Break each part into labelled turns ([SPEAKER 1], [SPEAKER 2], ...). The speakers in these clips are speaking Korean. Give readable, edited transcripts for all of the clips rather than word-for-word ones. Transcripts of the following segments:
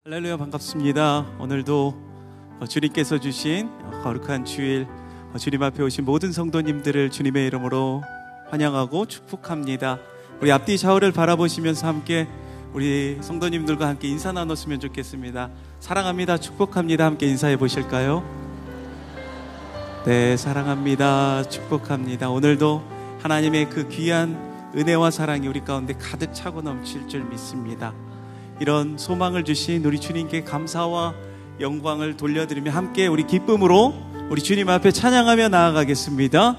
[SPEAKER 1] 할렐루야, 반갑습니다. 오늘도 주님께서 주신 거룩한 주일, 주님 앞에 오신 모든 성도님들을 주님의 이름으로 환영하고 축복합니다. 우리 앞뒤 좌우를 바라보시면서 함께 우리 성도님들과 함께 인사 나눴으면 좋겠습니다. 사랑합니다, 축복합니다. 함께 인사해 보실까요? 네, 사랑합니다, 축복합니다. 오늘도 하나님의 그 귀한 은혜와 사랑이 우리 가운데 가득 차고 넘칠 줄 믿습니다. 이런 소망을 주신 우리 주님께 감사와 영광을 돌려드리며 함께 우리 기쁨으로 우리 주님 앞에 찬양하며 나아가겠습니다.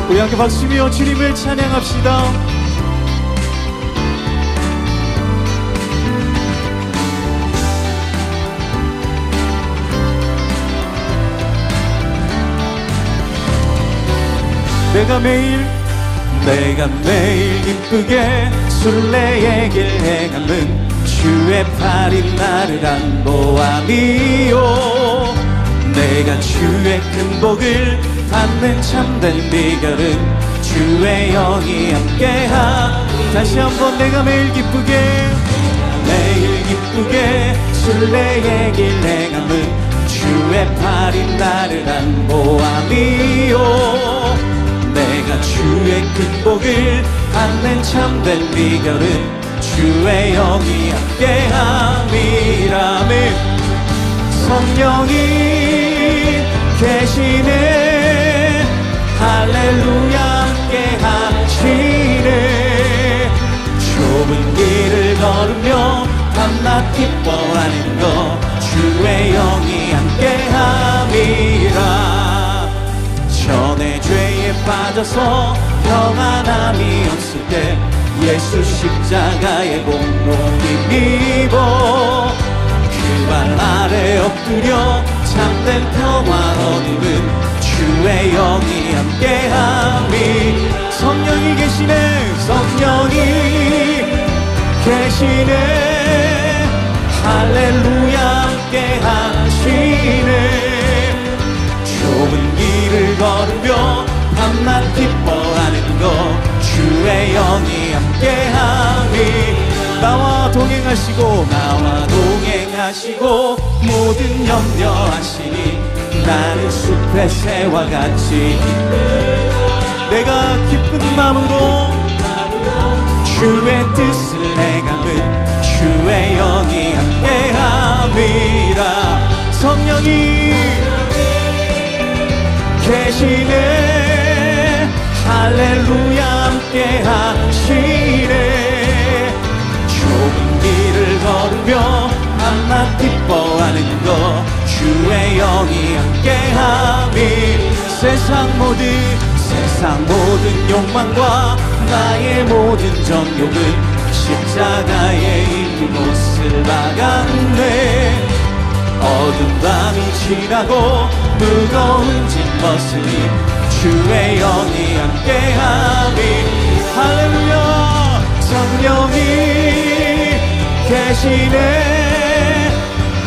[SPEAKER 1] 우리 함께 박수며 주님을 찬양합시다. 내가 매일 기쁘게 순례의 길 행함은 주의 팔이 나를 안보함이요. 내가 주의 큰 복을 받는 참된 비결은 주의 영이 함께함. 다시 한번 내가 매일 기쁘게 순례의 길 행함은 주의 팔이 나를 안보함이요. 내가 주의 큰 복을 받는 참된 비결은 주의 영이 함께함이라며. 성령이 계시네, 할렐루야, 함께하시네. 좁은 길을 걸으며 밤낮 기뻐하는 것 주의 영이 함께함이라. 전에 죄에 빠져서 평안함이 없을 때 예수 십자가의 공로 힘입어 그 발 아래 엎드려 참된 평화 얻음은 주의 영이 함께함이. 성령이 계시네, 할렐루야, 함께하시네. 좁은 길을 걸으며 밤낮 기뻐하는 것 주의 영이 함께함이. 나와 동행하시고 모든 염려하시니 나는 숲의 새와 같이 내가 기쁜 마음으로 주의 뜻을 행함은 주의 영이 함께함이라. 성령이 계시네, 할렐루야, 함께하시네. 좁은 길을 걸으며 밤낮 기뻐하는 것 주의 영이 함께함이. 세상 모든 욕망과 나의 모든 정욕은 십자가에 이미 못을 박았네. 어두운 밤이 지나고 무거운 짐 벗으니 주의 영이 함께함이. 할렐루야. 성령이 계시네,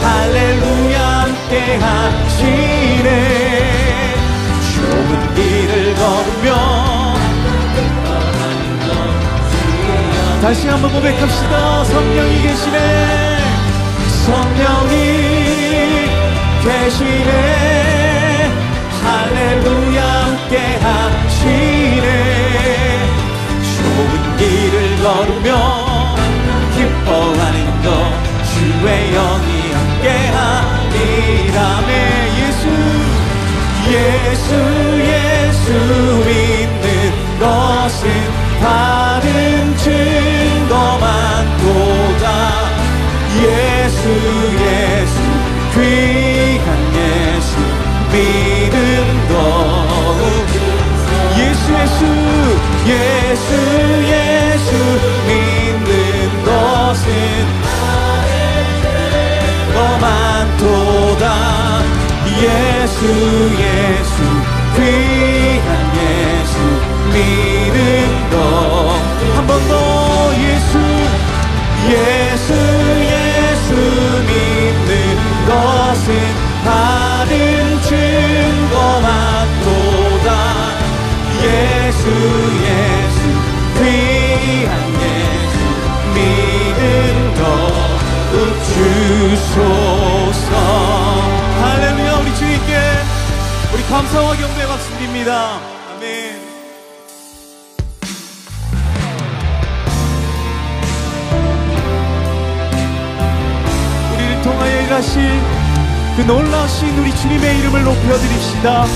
[SPEAKER 1] 할렐루야, 함께하시네. 좁은 길을 걸으며 다시 한번 고백합시다. 성령이 계시네, 할렐루야, 함께하시네. 좁은 길을 걸으며 기뻐하는 것 주의 영이 함께하니라며. 예수 믿는 것은 바른 증거만 도다. 예수 귀한 예수 믿음 더욱. 예수 믿는 것은 너만 도다. 예수 귀한 예수 믿음 더. 한 번 더. 예수 믿는 것은 바른 증거만 도다. 예수 귀한 예수 주소서. 할렐루야. 우리 주님께 우리 감사와 경배 박수 드립니다. 아멘. 우리를 통하여 일하실 그 놀라우신 우리 주님의 이름을 높여드립시다.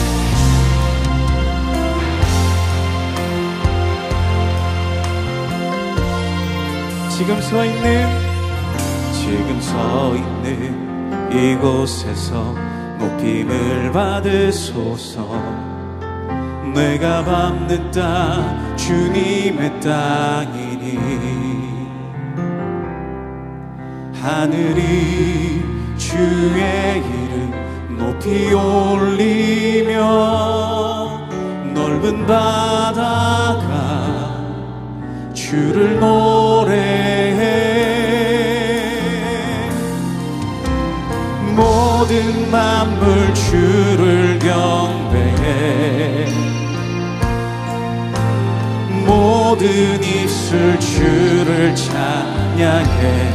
[SPEAKER 1] 지금 서 있는 이곳에서 높임을 받으소서. 내가 밟는 땅 주님의 땅이니 하늘이 주의 이름 높이 올리며 넓은 바다가 주를 노래해. 모든 만물 주를 경배해. 모든 입술 주를 찬양해.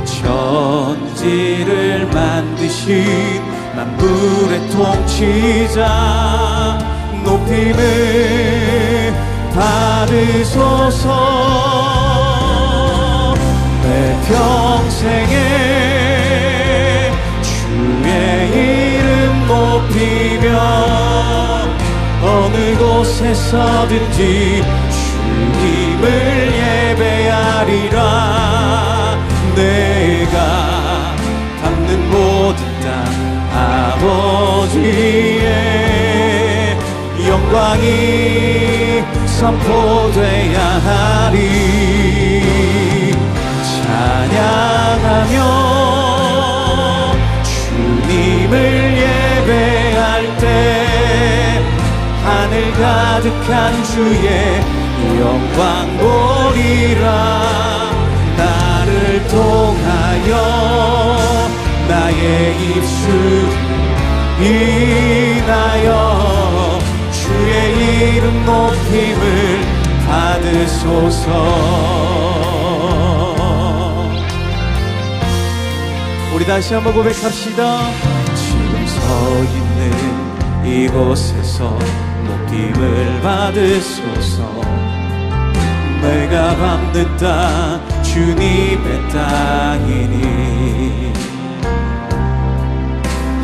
[SPEAKER 1] 천지를 만드신 만물의 통치자 높임을 받으소서. 내 평생에 주의 이름 높이며 어느 곳에서든지 주님을 예배하리라. 내가 밟는 모든 땅 아버지의 영광이 선포돼야 하리. 찬양하며 주님을 예배할 때 하늘 가득한 주의 영광 보리라. 나를 통하여 나의 입술을 인하여 주의 이름 높임을 받으소서. 우리 다시 한번 고백합시다. 지금 서 있는 이곳에서 높임을 받으소서. 내가 밟는 땅 주님의 땅이니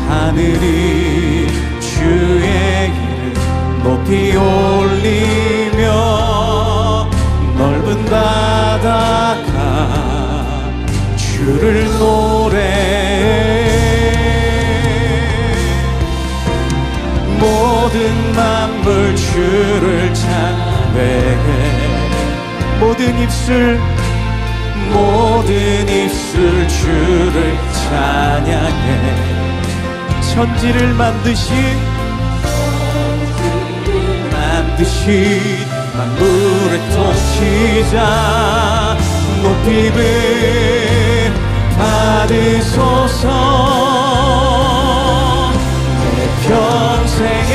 [SPEAKER 1] 하늘이 주의 이름 높이 올리며 넓은 바다가 주를 노래해. 모든 만물 주를 찬양해. 모든 입술 주를 찬양해. 천지를 만드신 만물의 통치자 높임을 받으소서. 내 평생에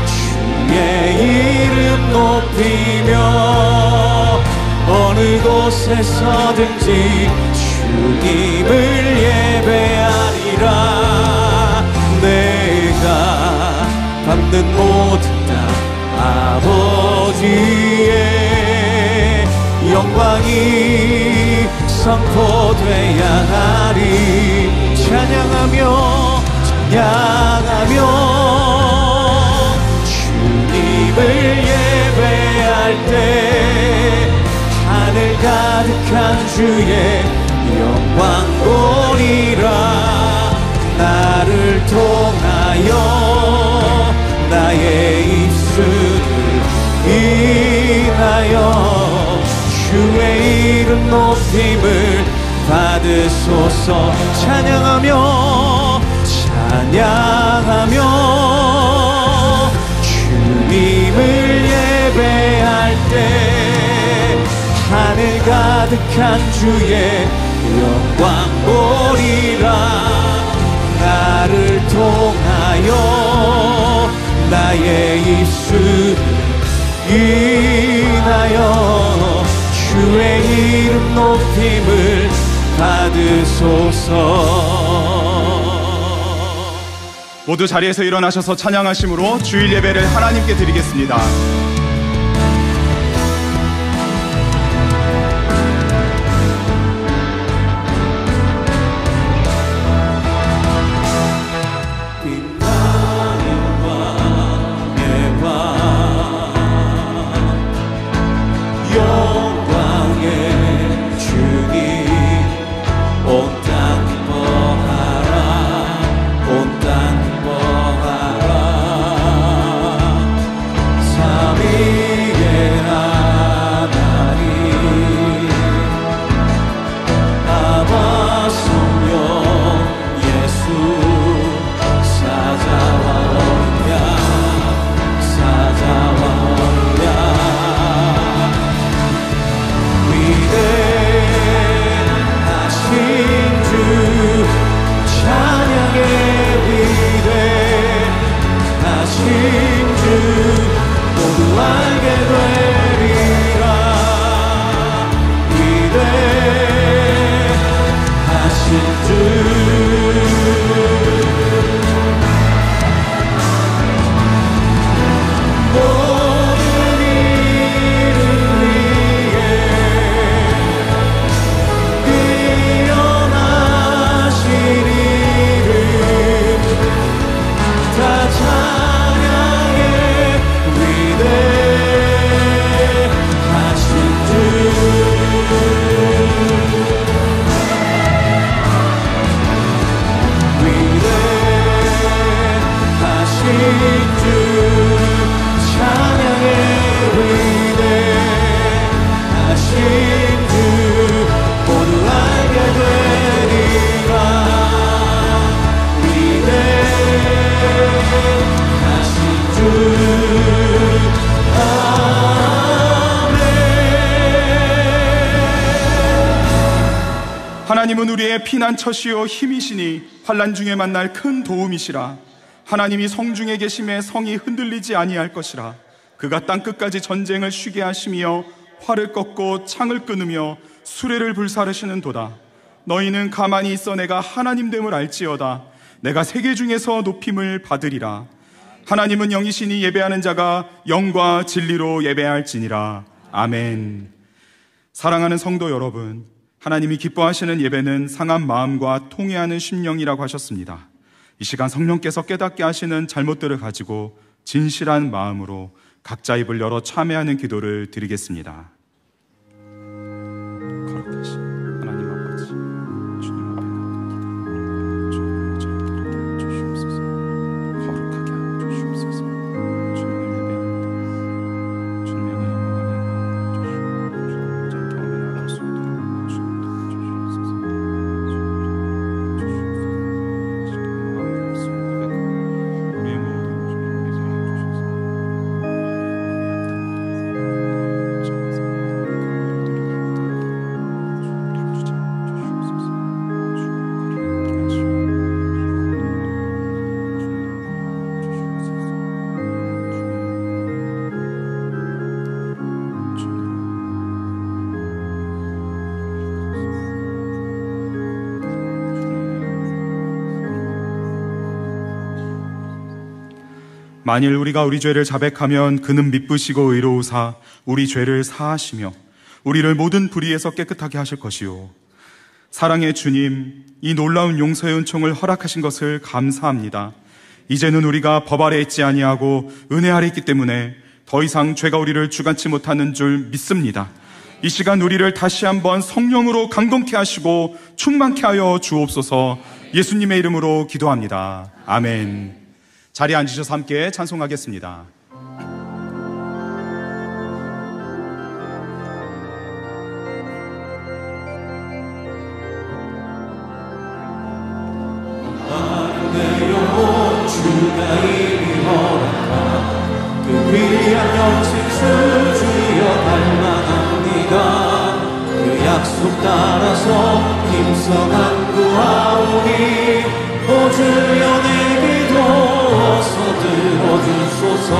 [SPEAKER 1] 주의 이름 높이며 어느 곳에서든지 주님을 예배하리라. 내가 밟는 모든 땅 아버지의 영광이 선포돼야 하리. 찬양하며 주님을 예배할 때 하늘 가득한 주의 영광 보리라. 나를 통하여 나의 입술을 인하여 주의 이름 높임을 받으소서. 찬양하며 주님을 예배할 때 하늘 가득한 주의 영광 보리라. 나를 통하여 나의 입술을 인하여 주의 이름 높임을 받으소서.
[SPEAKER 2] 모두 자리에서 일어나셔서 찬양하심으로 주일 예배를 하나님께 드리겠습니다. 하나님은 우리의 피난처시요 힘이시니 환난 중에 만날 큰 도움이시라. 하나님이 성중에 계심에 성이 흔들리지 아니할 것이라. 그가 땅끝까지 전쟁을 쉬게 하시며 활을 꺾고 창을 끊으며 수레를 불사르시는 도다. 너희는 가만히 있어 내가 하나님됨을 알지어다. 내가 세계 중에서 높임을 받으리라. 하나님은 영이시니 예배하는 자가 영과 진리로 예배할지니라. 아멘. 사랑하는 성도 여러분, 하나님이 기뻐하시는 예배는 상한 마음과 통회하는 심령이라고 하셨습니다. 이 시간 성령께서 깨닫게 하시는 잘못들을 가지고 진실한 마음으로 각자 입을 열어 참회하는 기도를 드리겠습니다. 거룩하신 하나님 아버지, 주님 앞에 나갑니다. 주님을 잘 주시옵소서. 거룩하게 하여 주시옵소서. 주님을 예배합니다. 주님의 영광을 주시옵소서. 주님을 잘 경외 나갈 수 있도록 만일 우리가 우리 죄를 자백하면 그는 미쁘시고 의로우사 우리 죄를 사하시며 우리를 모든 불의에서 깨끗하게 하실 것이요. 사랑의 주님, 이 놀라운 용서의 은총을 허락하신 것을 감사합니다. 이제는 우리가 법 아래 있지 아니하고 은혜 아래 있기 때문에 더 이상 죄가 우리를 주관치 못하는 줄 믿습니다. 이 시간 우리를 다시 한번 성령으로 강건케 하시고 충만케 하여 주옵소서. 예수님의 이름으로 기도합니다. 아멘. 자리에 앉으셔서 함께 찬송하겠습니다.
[SPEAKER 1] 내 영혼 주가 이미 허락한 그 위대한 영생수 주여 갈망합니다. 그 약속 따라서 힘써 간구하오니 오 주여 내 기도 어서 들어주소서.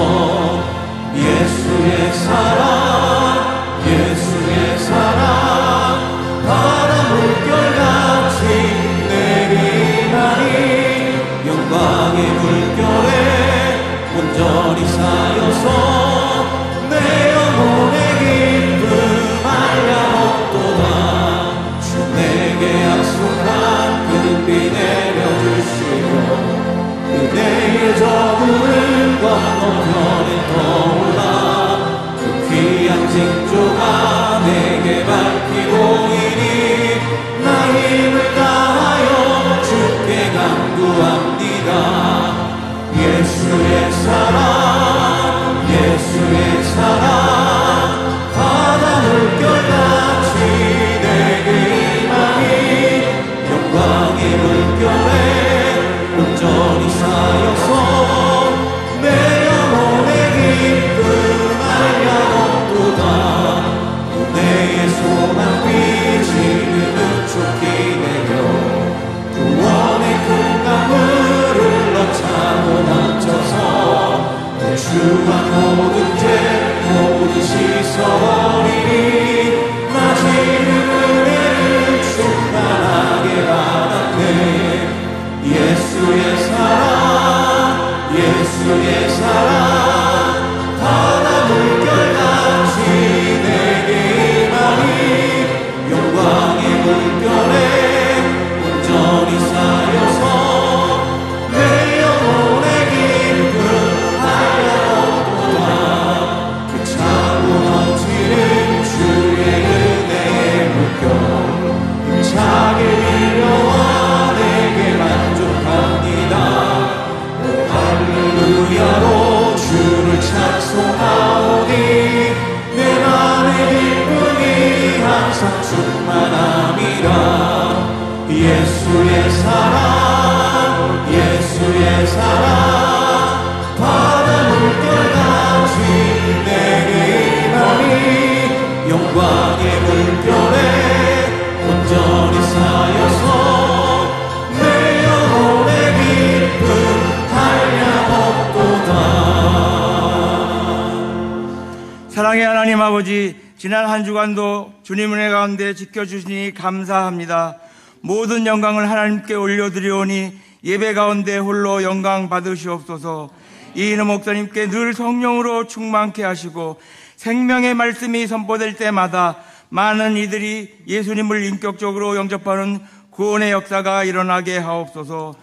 [SPEAKER 3] 사랑의 하나님 아버지, 지난 한 주간도 주님 은혜 가운데 지켜주시니 감사합니다. 모든 영광을 하나님께 올려드리오니 예배 가운데 홀로 영광 받으시옵소서. 이인호 목사님께 늘 성령으로 충만케 하시고 생명의 말씀이 선포될 때마다 많은 이들이 예수님을 인격적으로 영접하는 구원의 역사가 일어나게 하옵소서.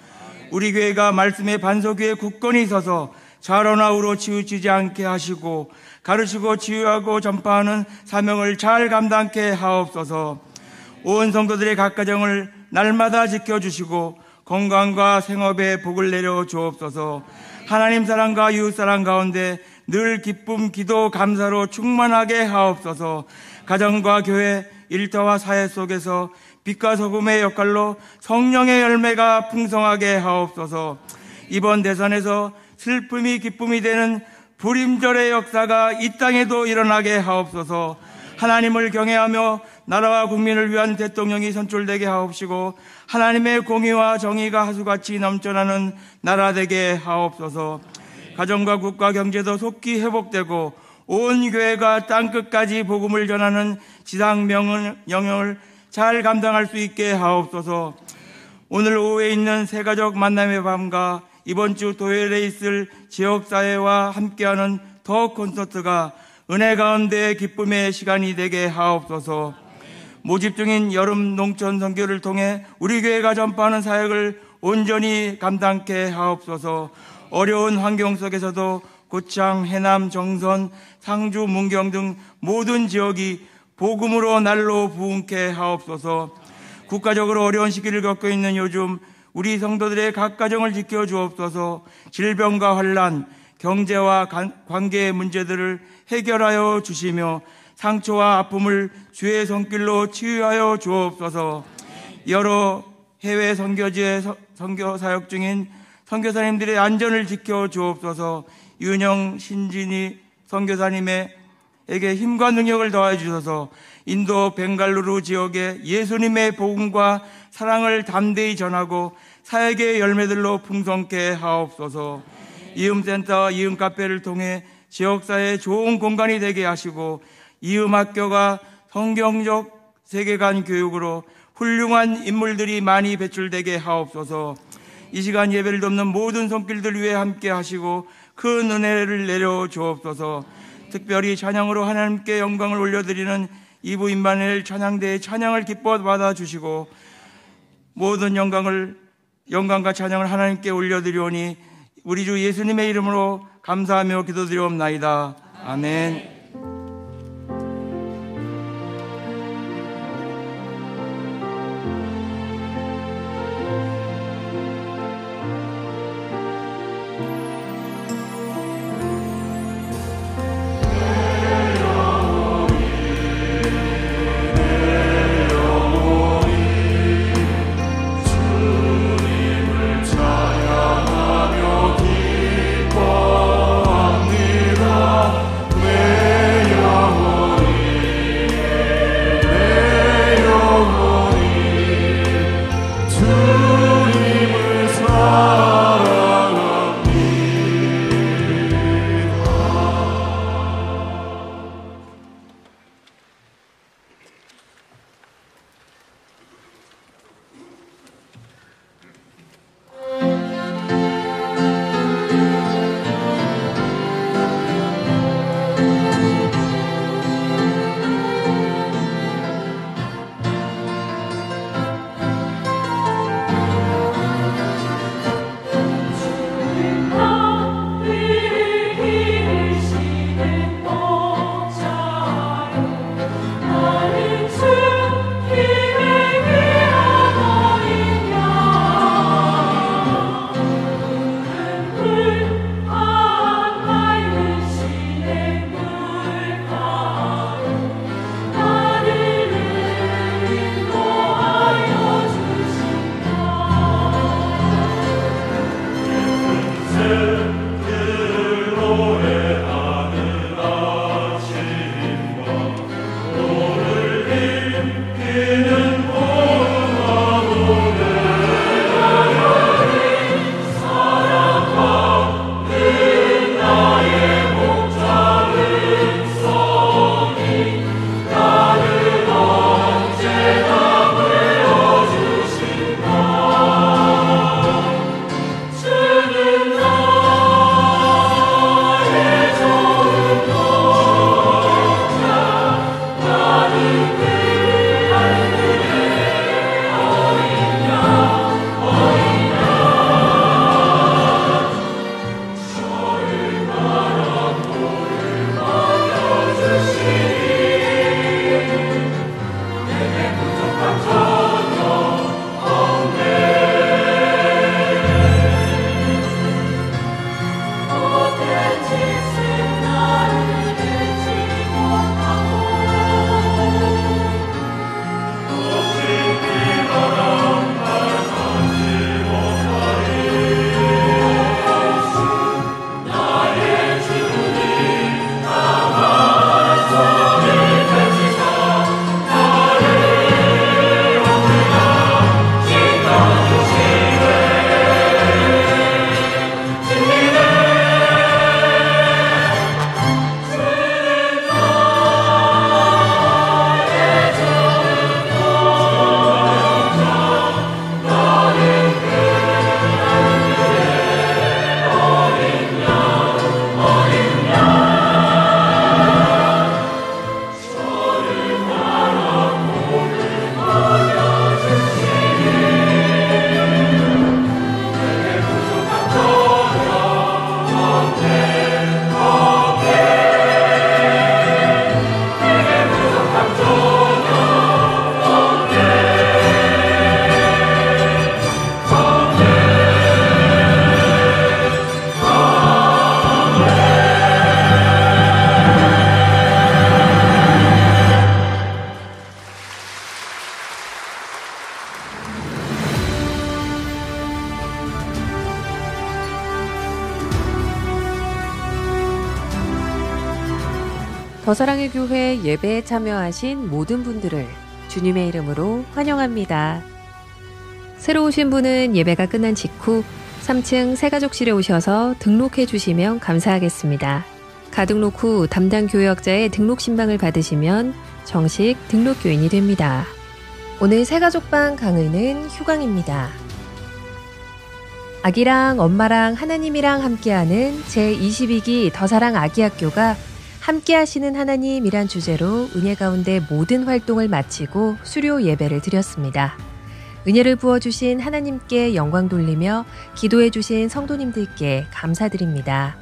[SPEAKER 3] 우리 교회가 말씀의 반석 위에 굳건히 서서 좌로나 우로 치우치지 않게 하시고 가르치고 치유하고 전파하는 사명을 잘 감당케 하옵소서. 온 성도들의 각 가정을 날마다 지켜주시고 건강과 생업에 복을 내려 주옵소서. 하나님 사랑과 이웃 사랑 가운데 늘 기쁨, 기도, 감사로 충만하게 하옵소서. 가정과 교회, 일터와 사회 속에서 빛과 소금의 역할로 성령의 열매가 풍성하게 하옵소서. 이번 대선에서 슬픔이 기쁨이 되는 불임절의 역사가 이 땅에도 일어나게 하옵소서. 하나님을 경외하며 나라와 국민을 위한 대통령이 선출되게 하옵시고 하나님의 공의와 정의가 하수같이 넘쳐나는 나라 되게 하옵소서. 가정과 국가 경제도 속히 회복되고 온 교회가 땅끝까지 복음을 전하는 지상 영역을 잘 감당할 수 있게 하옵소서. 오늘 오후에 있는 새가족 만남의 밤과 이번 주 토요일에 있을 지역사회와 함께하는 더 콘서트가 은혜 가운데 기쁨의 시간이 되게 하옵소서. 모집 중인 여름 농촌 선교를 통해 우리 교회가 전파하는 사역을 온전히 감당케 하옵소서. 어려운 환경 속에서도 고창, 해남, 정선, 상주, 문경 등 모든 지역이 복음으로 날로 부흥케 하옵소서. 국가적으로 어려운 시기를 겪고 있는 요즘 우리 성도들의 각 가정을 지켜 주옵소서. 질병과 환난, 경제와 관계의 문제들을 해결하여 주시며 상처와 아픔을 주의 손길로 치유하여 주옵소서. 여러 해외 선교지에 선교 사역 중인 선교사님들의 안전을 지켜 주옵소서. 윤영, 신진이 선교사님에게 힘과 능력을 더해 주셔서 인도 벵갈루루 지역에 예수님의 복음과 사랑을 담대히 전하고 사역의 열매들로 풍성케 하옵소서. 이음센터와 이음카페를 통해 지역사회에 좋은 공간이 되게 하시고 이음학교가 성경적 세계관 교육으로 훌륭한 인물들이 많이 배출되게 하옵소서. 이 시간 예배를 돕는 모든 손길들 위해 함께 하시고 큰 은혜를 내려 주옵소서. 특별히 찬양으로 하나님께 영광을 올려드리는 이부 임마누엘 찬양대의 찬양을 기뻐 받아주시고 모든 영광과 찬양을 하나님께 올려드리오니 우리 주 예수님의 이름으로 감사하며 기도드리옵나이다. 아멘.
[SPEAKER 4] 더사랑의 교회 예배에 참여하신 모든 분들을 주님의 이름으로 환영합니다. 새로 오신 분은 예배가 끝난 직후 3층 새가족실에 오셔서 등록해 주시면 감사하겠습니다. 가등록 후 담당 교역자의 등록 신방을 받으시면 정식 등록교인이 됩니다. 오늘 새가족방 강의는 휴강입니다. 아기랑 엄마랑 하나님이랑 함께하는 제22기 더사랑 아기학교가 함께하시는 하나님이란 주제로 은혜 가운데 모든 활동을 마치고 수료 예배를 드렸습니다. 은혜를 부어주신 하나님께 영광 돌리며 기도해주신 성도님들께 감사드립니다.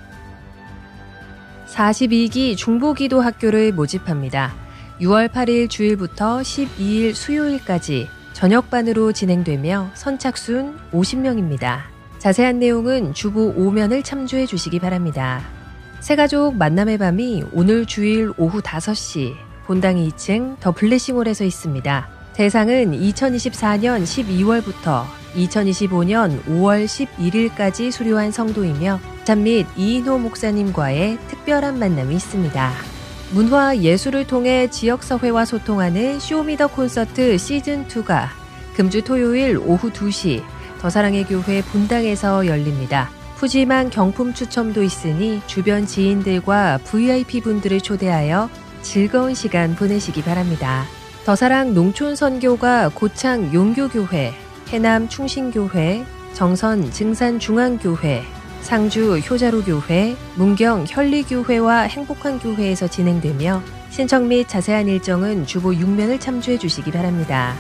[SPEAKER 4] 42기 중보기도 학교를 모집합니다. 6월 8일 주일부터 12일 수요일까지 저녁반으로 진행되며 선착순 50명입니다. 자세한 내용은 주보 5면을 참조해 주시기 바랍니다. 새가족 만남의 밤이 오늘 주일 오후 5시 본당 2층 더 블레싱홀에서 있습니다. 대상은 2024년 12월부터 2025년 5월 11일까지 수료한 성도이며 참 및 이인호 목사님과의 특별한 만남이 있습니다. 문화 예술을 통해 지역사회와 소통하는 쇼미더 콘서트 시즌2가 금주 토요일 오후 2시 더사랑의 교회 본당에서 열립니다. 푸짐한 경품 추첨도 있으니 주변 지인들과 VIP 분들을 초대하여 즐거운 시간 보내시기 바랍니다. 더사랑 농촌선교가 고창 용교교회, 해남 충신교회, 정선 증산중앙교회, 상주 효자루교회, 문경 현리교회와 행복한교회에서 진행되며 신청 및 자세한 일정은 주보 6면을 참조해 주시기 바랍니다.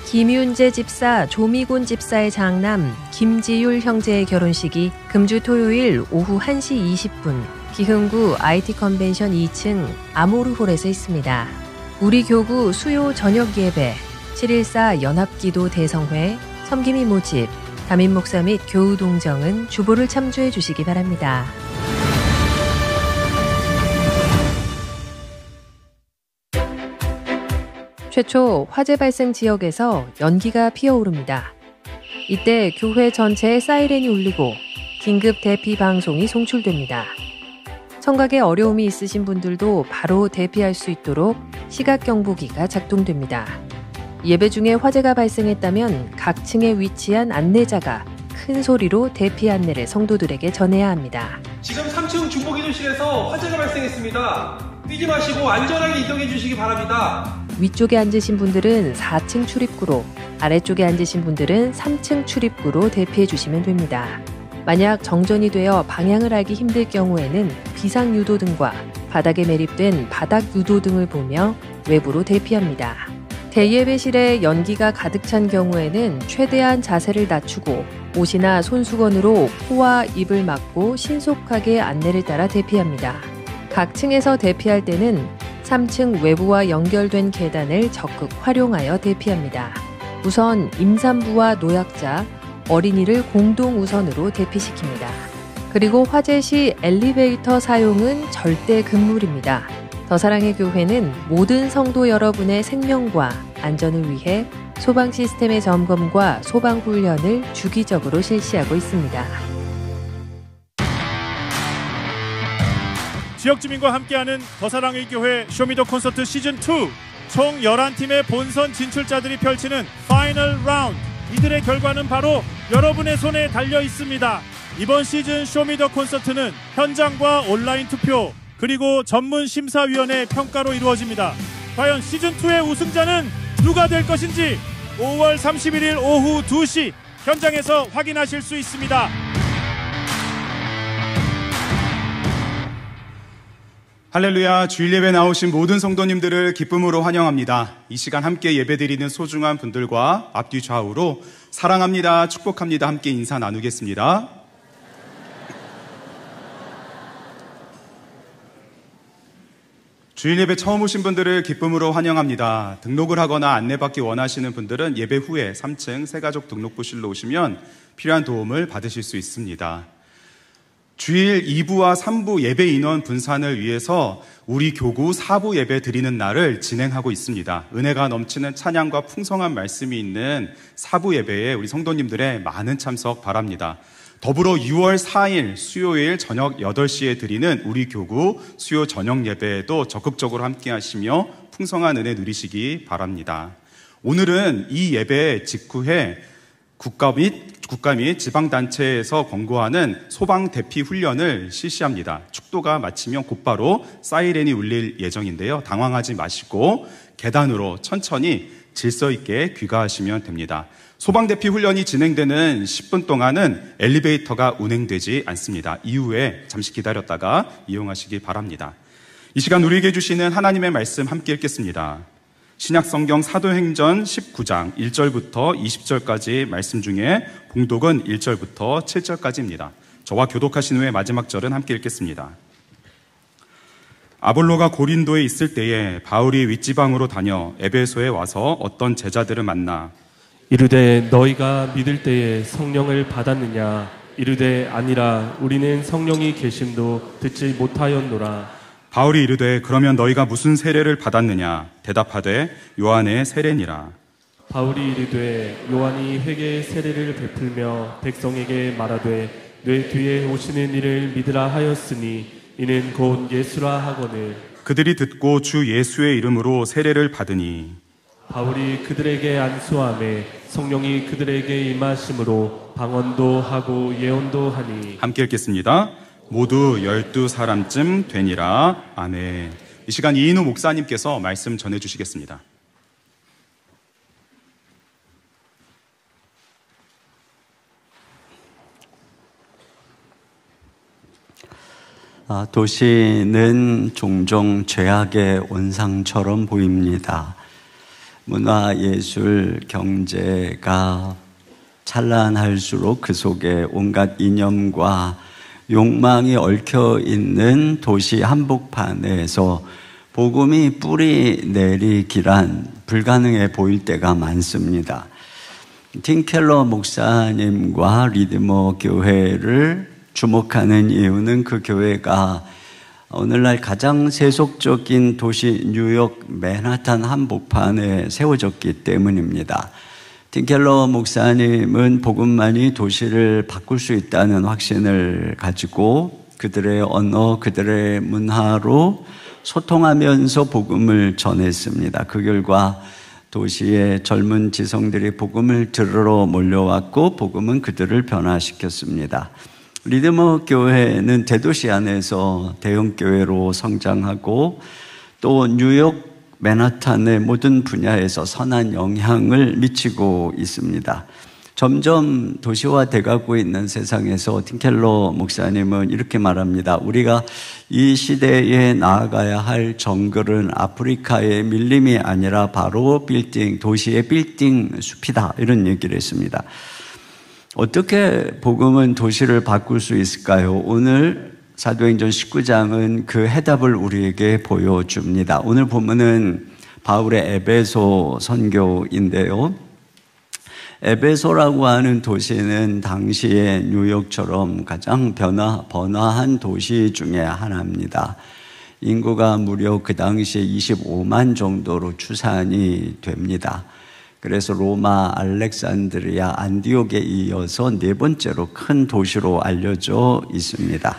[SPEAKER 4] 김윤재 집사, 조미곤 집사의 장남 김지율 형제의 결혼식이 금주 토요일 오후 1시 20분 기흥구 IT 컨벤션 2층 아모르홀에서 있습니다. 우리 교구 수요 저녁 예배, 714 연합기도 대성회, 섬김이 모집, 담임 목사 및 교우 동정은 주보를 참조해 주시기 바랍니다. 최초 화재 발생 지역에서 연기가 피어오릅니다. 이때 교회 전체에 사이렌이 울리고 긴급 대피 방송이 송출됩니다. 청각에 어려움이 있으신 분들도 바로 대피할 수 있도록 시각경보기가 작동됩니다. 예배 중에 화재가 발생했다면 각 층에 위치한 안내자가 큰 소리로 대피 안내를 성도들에게 전해야 합니다.
[SPEAKER 5] 지금 3층 중보기도실에서 화재가 발생했습니다. 뛰지 마시고 안전하게 이동해 주시기 바랍니다.
[SPEAKER 4] 위쪽에 앉으신 분들은 4층 출입구로, 아래쪽에 앉으신 분들은 3층 출입구로 대피해 주시면 됩니다. 만약 정전이 되어 방향을 알기 힘들 경우에는 비상유도등과 바닥에 매립된 바닥유도등을 보며 외부로 대피합니다. 대예배실에 연기가 가득 찬 경우에는 최대한 자세를 낮추고 옷이나 손수건으로 코와 입을 막고 신속하게 안내를 따라 대피합니다. 각 층에서 대피할 때는 3층 외부와 연결된 계단을 적극 활용하여 대피합니다. 우선 임산부와 노약자, 어린이를 공동 우선으로 대피시킵니다. 그리고 화재 시 엘리베이터 사용은 절대 금물입니다. 더사랑의 교회는 모든 성도 여러분의 생명과 안전을 위해 소방 시스템의 점검과 소방 훈련을 주기적으로 실시하고 있습니다.
[SPEAKER 6] 지역 주민과 함께하는 더사랑의 교회 쇼미더 콘서트 시즌2 총 11팀의 본선 진출자들이 펼치는 파이널 라운드, 이들의 결과는 바로 여러분의 손에 달려 있습니다. 이번 시즌 쇼미더 콘서트는 현장과 온라인 투표 그리고 전문 심사위원회 평가로 이루어집니다. 과연 시즌2의 우승자는 누가 될 것인지 5월 31일 오후 2시 현장에서 확인하실 수 있습니다.
[SPEAKER 2] 할렐루야. 주일 예배 나오신 모든 성도님들을 기쁨으로 환영합니다. 이 시간 함께 예배드리는 소중한 분들과 앞뒤 좌우로 사랑합니다, 축복합니다 함께 인사 나누겠습니다. 주일 예배 처음 오신 분들을 기쁨으로 환영합니다. 등록을 하거나 안내받기 원하시는 분들은 예배 후에 3층 새가족 등록부실로 오시면 필요한 도움을 받으실 수 있습니다. 주일 2부와 3부 예배 인원 분산을 위해서 우리 교구 4부 예배 드리는 날을 진행하고 있습니다. 은혜가 넘치는 찬양과 풍성한 말씀이 있는 4부 예배에 우리 성도님들의 많은 참석 바랍니다. 더불어 6월 4일 수요일 저녁 8시에 드리는 우리 교구 수요 저녁 예배에도 적극적으로 함께 하시며 풍성한 은혜 누리시기 바랍니다. 오늘은 이 예배 직후에 국가 및 지방단체에서 권고하는 소방 대피 훈련을 실시합니다. 축도가 마치면 곧바로 사이렌이 울릴 예정인데요. 당황하지 마시고 계단으로 천천히 질서 있게 귀가하시면 됩니다. 소방 대피 훈련이 진행되는 10분 동안은 엘리베이터가 운행되지 않습니다. 이후에 잠시 기다렸다가 이용하시기 바랍니다. 이 시간 우리에게 주시는 하나님의 말씀 함께 읽겠습니다. 신약성경 사도행전 19장 1절부터 20절까지 말씀 중에 봉독은 1절부터 7절까지입니다. 저와 교독하신 후에 마지막 절은 함께 읽겠습니다. 아볼로가 고린도에 있을 때에 바울이 윗지방으로 다녀 에베소에 와서 어떤 제자들을 만나
[SPEAKER 7] 이르되 너희가 믿을 때에 성령을 받았느냐? 이르되 아니라 우리는 성령이 계심도 듣지 못하였노라.
[SPEAKER 2] 바울이 이르되 그러면 너희가 무슨 세례를 받았느냐? 대답하되 요한의 세례니라.
[SPEAKER 7] 바울이 이르되 요한이 회개의 세례를 베풀며 백성에게 말하되 내 뒤에 오시는 이를 믿으라 하였으니 이는 곧 예수라 하거늘.
[SPEAKER 2] 그들이 듣고 주 예수의 이름으로 세례를 받으니
[SPEAKER 7] 바울이 그들에게 안수하매 성령이 그들에게 임하심으로 방언도 하고 예언도 하니.
[SPEAKER 2] 함께 읽겠습니다. 모두 12사람쯤 되니라. 아멘. 이 시간 이인우 목사님께서 말씀 전해주시겠습니다.
[SPEAKER 8] 도시는 종종 죄악의 온상처럼 보입니다. 문화, 예술, 경제가 찬란할수록 그 속에 온갖 이념과 욕망이 얽혀 있는 도시 한복판에서 복음이 뿌리 내리기란 불가능해 보일 때가 많습니다. 팀 켈러 목사님과 리드머 교회를 주목하는 이유는 그 교회가 오늘날 가장 세속적인 도시 뉴욕 맨하탄 한복판에 세워졌기 때문입니다. 팀 켈러 목사님은 복음만이 도시를 바꿀 수 있다는 확신을 가지고 그들의 언어, 그들의 문화로 소통하면서 복음을 전했습니다. 그 결과 도시의 젊은 지성들이 복음을 들으러 몰려왔고 복음은 그들을 변화시켰습니다. 리드머 교회는 대도시 안에서 대형 교회로 성장하고 또 뉴욕 맨하탄의 모든 분야에서 선한 영향을 미치고 있습니다. 점점 도시화돼가고 있는 세상에서 팀 켈러 목사님은 이렇게 말합니다. 우리가 이 시대에 나아가야 할 정글은 아프리카의 밀림이 아니라 바로 빌딩, 도시의 빌딩 숲이다, 이런 얘기를 했습니다. 어떻게 복음은 도시를 바꿀 수 있을까요? 오늘 사도행전 19장은 그 해답을 우리에게 보여줍니다. 오늘 본문은 바울의 에베소 선교인데요. 에베소라고 하는 도시는 당시의 뉴욕처럼 가장 번화한 도시 중에 하나입니다. 인구가 무려 그 당시에 25만 정도로 추산이 됩니다. 그래서 로마, 알렉산드리아, 안디옥에 이어서 네 번째로 큰 도시로 알려져 있습니다.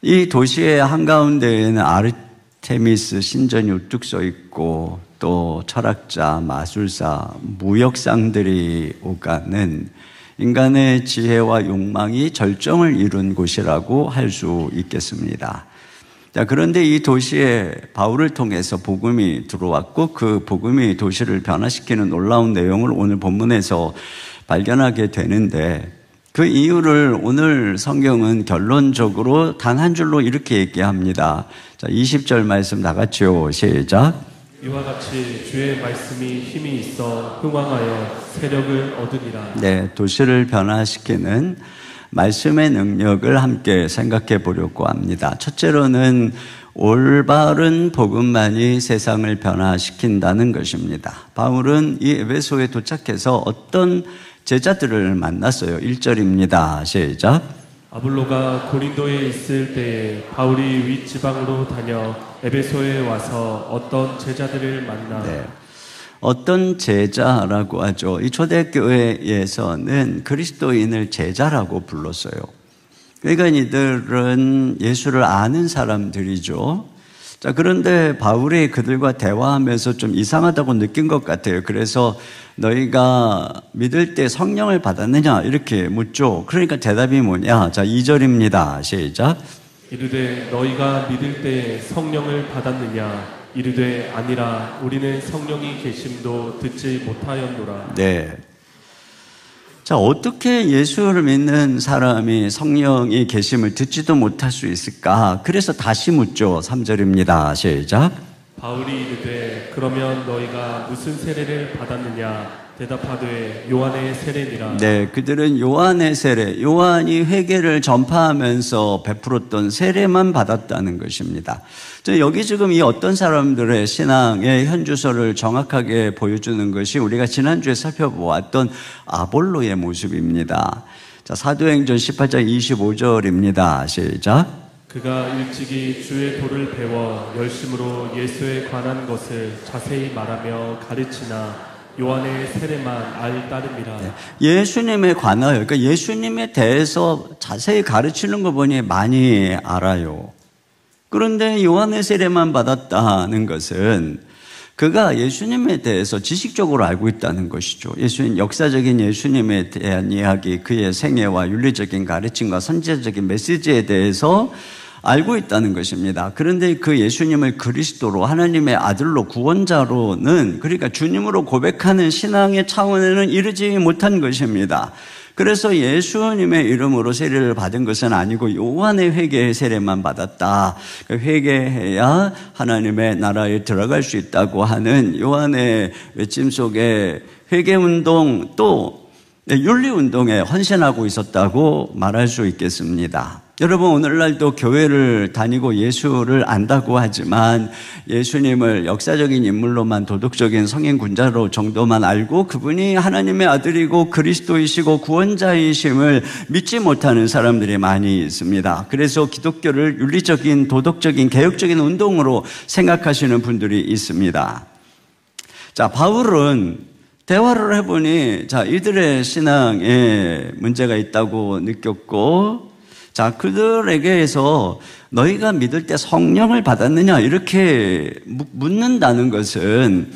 [SPEAKER 8] 이 도시의 한가운데에는 아르테미스 신전이 우뚝 서 있고 또 철학자, 마술사, 무역상들이 오가는 인간의 지혜와 욕망이 절정을 이룬 곳이라고 할 수 있겠습니다. 자, 그런데 이 도시에 바울을 통해서 복음이 들어왔고 그 복음이 도시를 변화시키는 놀라운 내용을 오늘 본문에서 발견하게 되는데 그 이유를 오늘 성경은 결론적으로 단 한 줄로 이렇게 얘기합니다. 자, 20절 말씀 다 같이요. 시작.
[SPEAKER 7] 이와 같이 주의 말씀이 힘이 있어 흥왕하여 세력을 얻으리라.
[SPEAKER 8] 네, 도시를 변화시키는 말씀의 능력을 함께 생각해 보려고 합니다. 첫째로는 올바른 복음만이 세상을 변화시킨다는 것입니다. 바울은 이 에베소에 도착해서 어떤 제자들을 만났어요. 1절입니다. 시작.
[SPEAKER 7] 아볼로가 고린도에 있을 때에 바울이 윗지방으로 다녀 에베소에 와서 어떤 제자들을 만나.
[SPEAKER 8] 네. 어떤 제자라고 하죠. 이 초대교회에서는 그리스도인을 제자라고 불렀어요. 그러니까 이들은 예수를 아는 사람들이죠. 자, 그런데 바울이 그들과 대화하면서 좀 이상하다고 느낀 것 같아요. 그래서 너희가 믿을 때 성령을 받았느냐? 이렇게 묻죠. 그러니까 대답이 뭐냐? 자, 2절입니다. 시작.
[SPEAKER 7] 이르되 너희가 믿을 때 성령을 받았느냐? 이르되 아니라 우리는 성령이 계심도 듣지 못하였노라.
[SPEAKER 8] 네. 자, 어떻게 예수를 믿는 사람이 성령이 계심을 듣지도 못할 수 있을까? 그래서 다시 묻죠. 3절입니다. 시작.
[SPEAKER 7] 바울이 이르되 그러면 너희가 무슨 세례를 받았느냐? 대답하되 요한의 세례니라.
[SPEAKER 8] 네, 그들은 요한의 세례, 요한이 회개를 전파하면서 베풀었던 세례만 받았다는 것입니다. 여기 지금 이 어떤 사람들의 신앙의 현주소를 정확하게 보여주는 것이 우리가 지난주에 살펴보았던 아볼로의 모습입니다. 자, 사도행전 18장 25절입니다. 시작.
[SPEAKER 7] 그가 일찍이 주의 도를 배워 열심으로 예수에 관한 것을 자세히 말하며 가르치나 요한의 세례만 알 따름이라.
[SPEAKER 8] 네. 예수님에 관하여, 그러니까 예수님에 대해서 자세히 가르치는 거 보니 많이 알아요. 그런데 요한의 세례만 받았다는 것은 그가 예수님에 대해서 지식적으로 알고 있다는 것이죠. 역사적인 예수님에 대한 이야기, 그의 생애와 윤리적인 가르침과 선지자적인 메시지에 대해서 알고 있다는 것입니다. 그런데 그 예수님을 그리스도로, 하나님의 아들로, 구원자로는, 그러니까 주님으로 고백하는 신앙의 차원에는 이르지 못한 것입니다. 그래서 예수님의 이름으로 세례를 받은 것은 아니고 요한의 회개의 세례만 받았다. 회개해야 하나님의 나라에 들어갈 수 있다고 하는 요한의 외침 속에 회개운동 또 윤리운동에 헌신하고 있었다고 말할 수 있겠습니다. 여러분, 오늘날도 교회를 다니고 예수를 안다고 하지만 예수님을 역사적인 인물로만, 도덕적인 성인 군자로 정도만 알고 그분이 하나님의 아들이고 그리스도이시고 구원자이심을 믿지 못하는 사람들이 많이 있습니다. 그래서 기독교를 윤리적인, 도덕적인, 개혁적인 운동으로 생각하시는 분들이 있습니다. 자, 바울은 대화를 해보니, 자, 이들의 신앙에 문제가 있다고 느꼈고, 자, 그들에게서 너희가 믿을 때 성령을 받았느냐? 이렇게 묻는다는 것은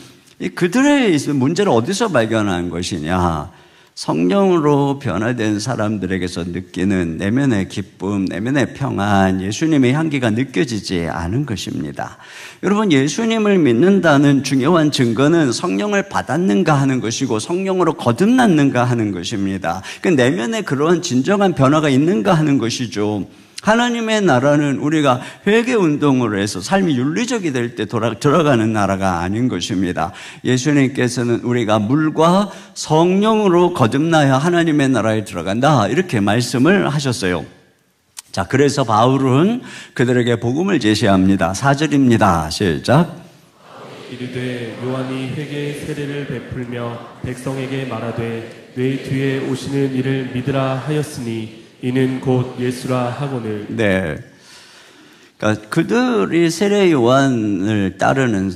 [SPEAKER 8] 그들의 문제를 어디서 발견한 것이냐? 성령으로 변화된 사람들에게서 느끼는 내면의 기쁨, 내면의 평안, 예수님의 향기가 느껴지지 않은 것입니다. 여러분, 예수님을 믿는다는 중요한 증거는 성령을 받았는가 하는 것이고 성령으로 거듭났는가 하는 것입니다. 그 내면에 그러한 진정한 변화가 있는가 하는 것이죠. 하나님의 나라는 우리가 회개운동으로 해서 삶이 윤리적이 될 때 들어가는 나라가 아닌 것입니다. 예수님께서는 우리가 물과 성령으로 거듭나야 하나님의 나라에 들어간다, 이렇게 말씀을 하셨어요. 자, 그래서 바울은 그들에게 복음을 제시합니다. 4절입니다. 시작.
[SPEAKER 7] 이르되 요한이 회개의 세례를 베풀며 백성에게 말하되 내 뒤에 오시는 이를 믿으라 하였으니 이는 곧 예수라 하거늘.
[SPEAKER 8] 네. 그러니까 그들이 세례 요한을 따르는,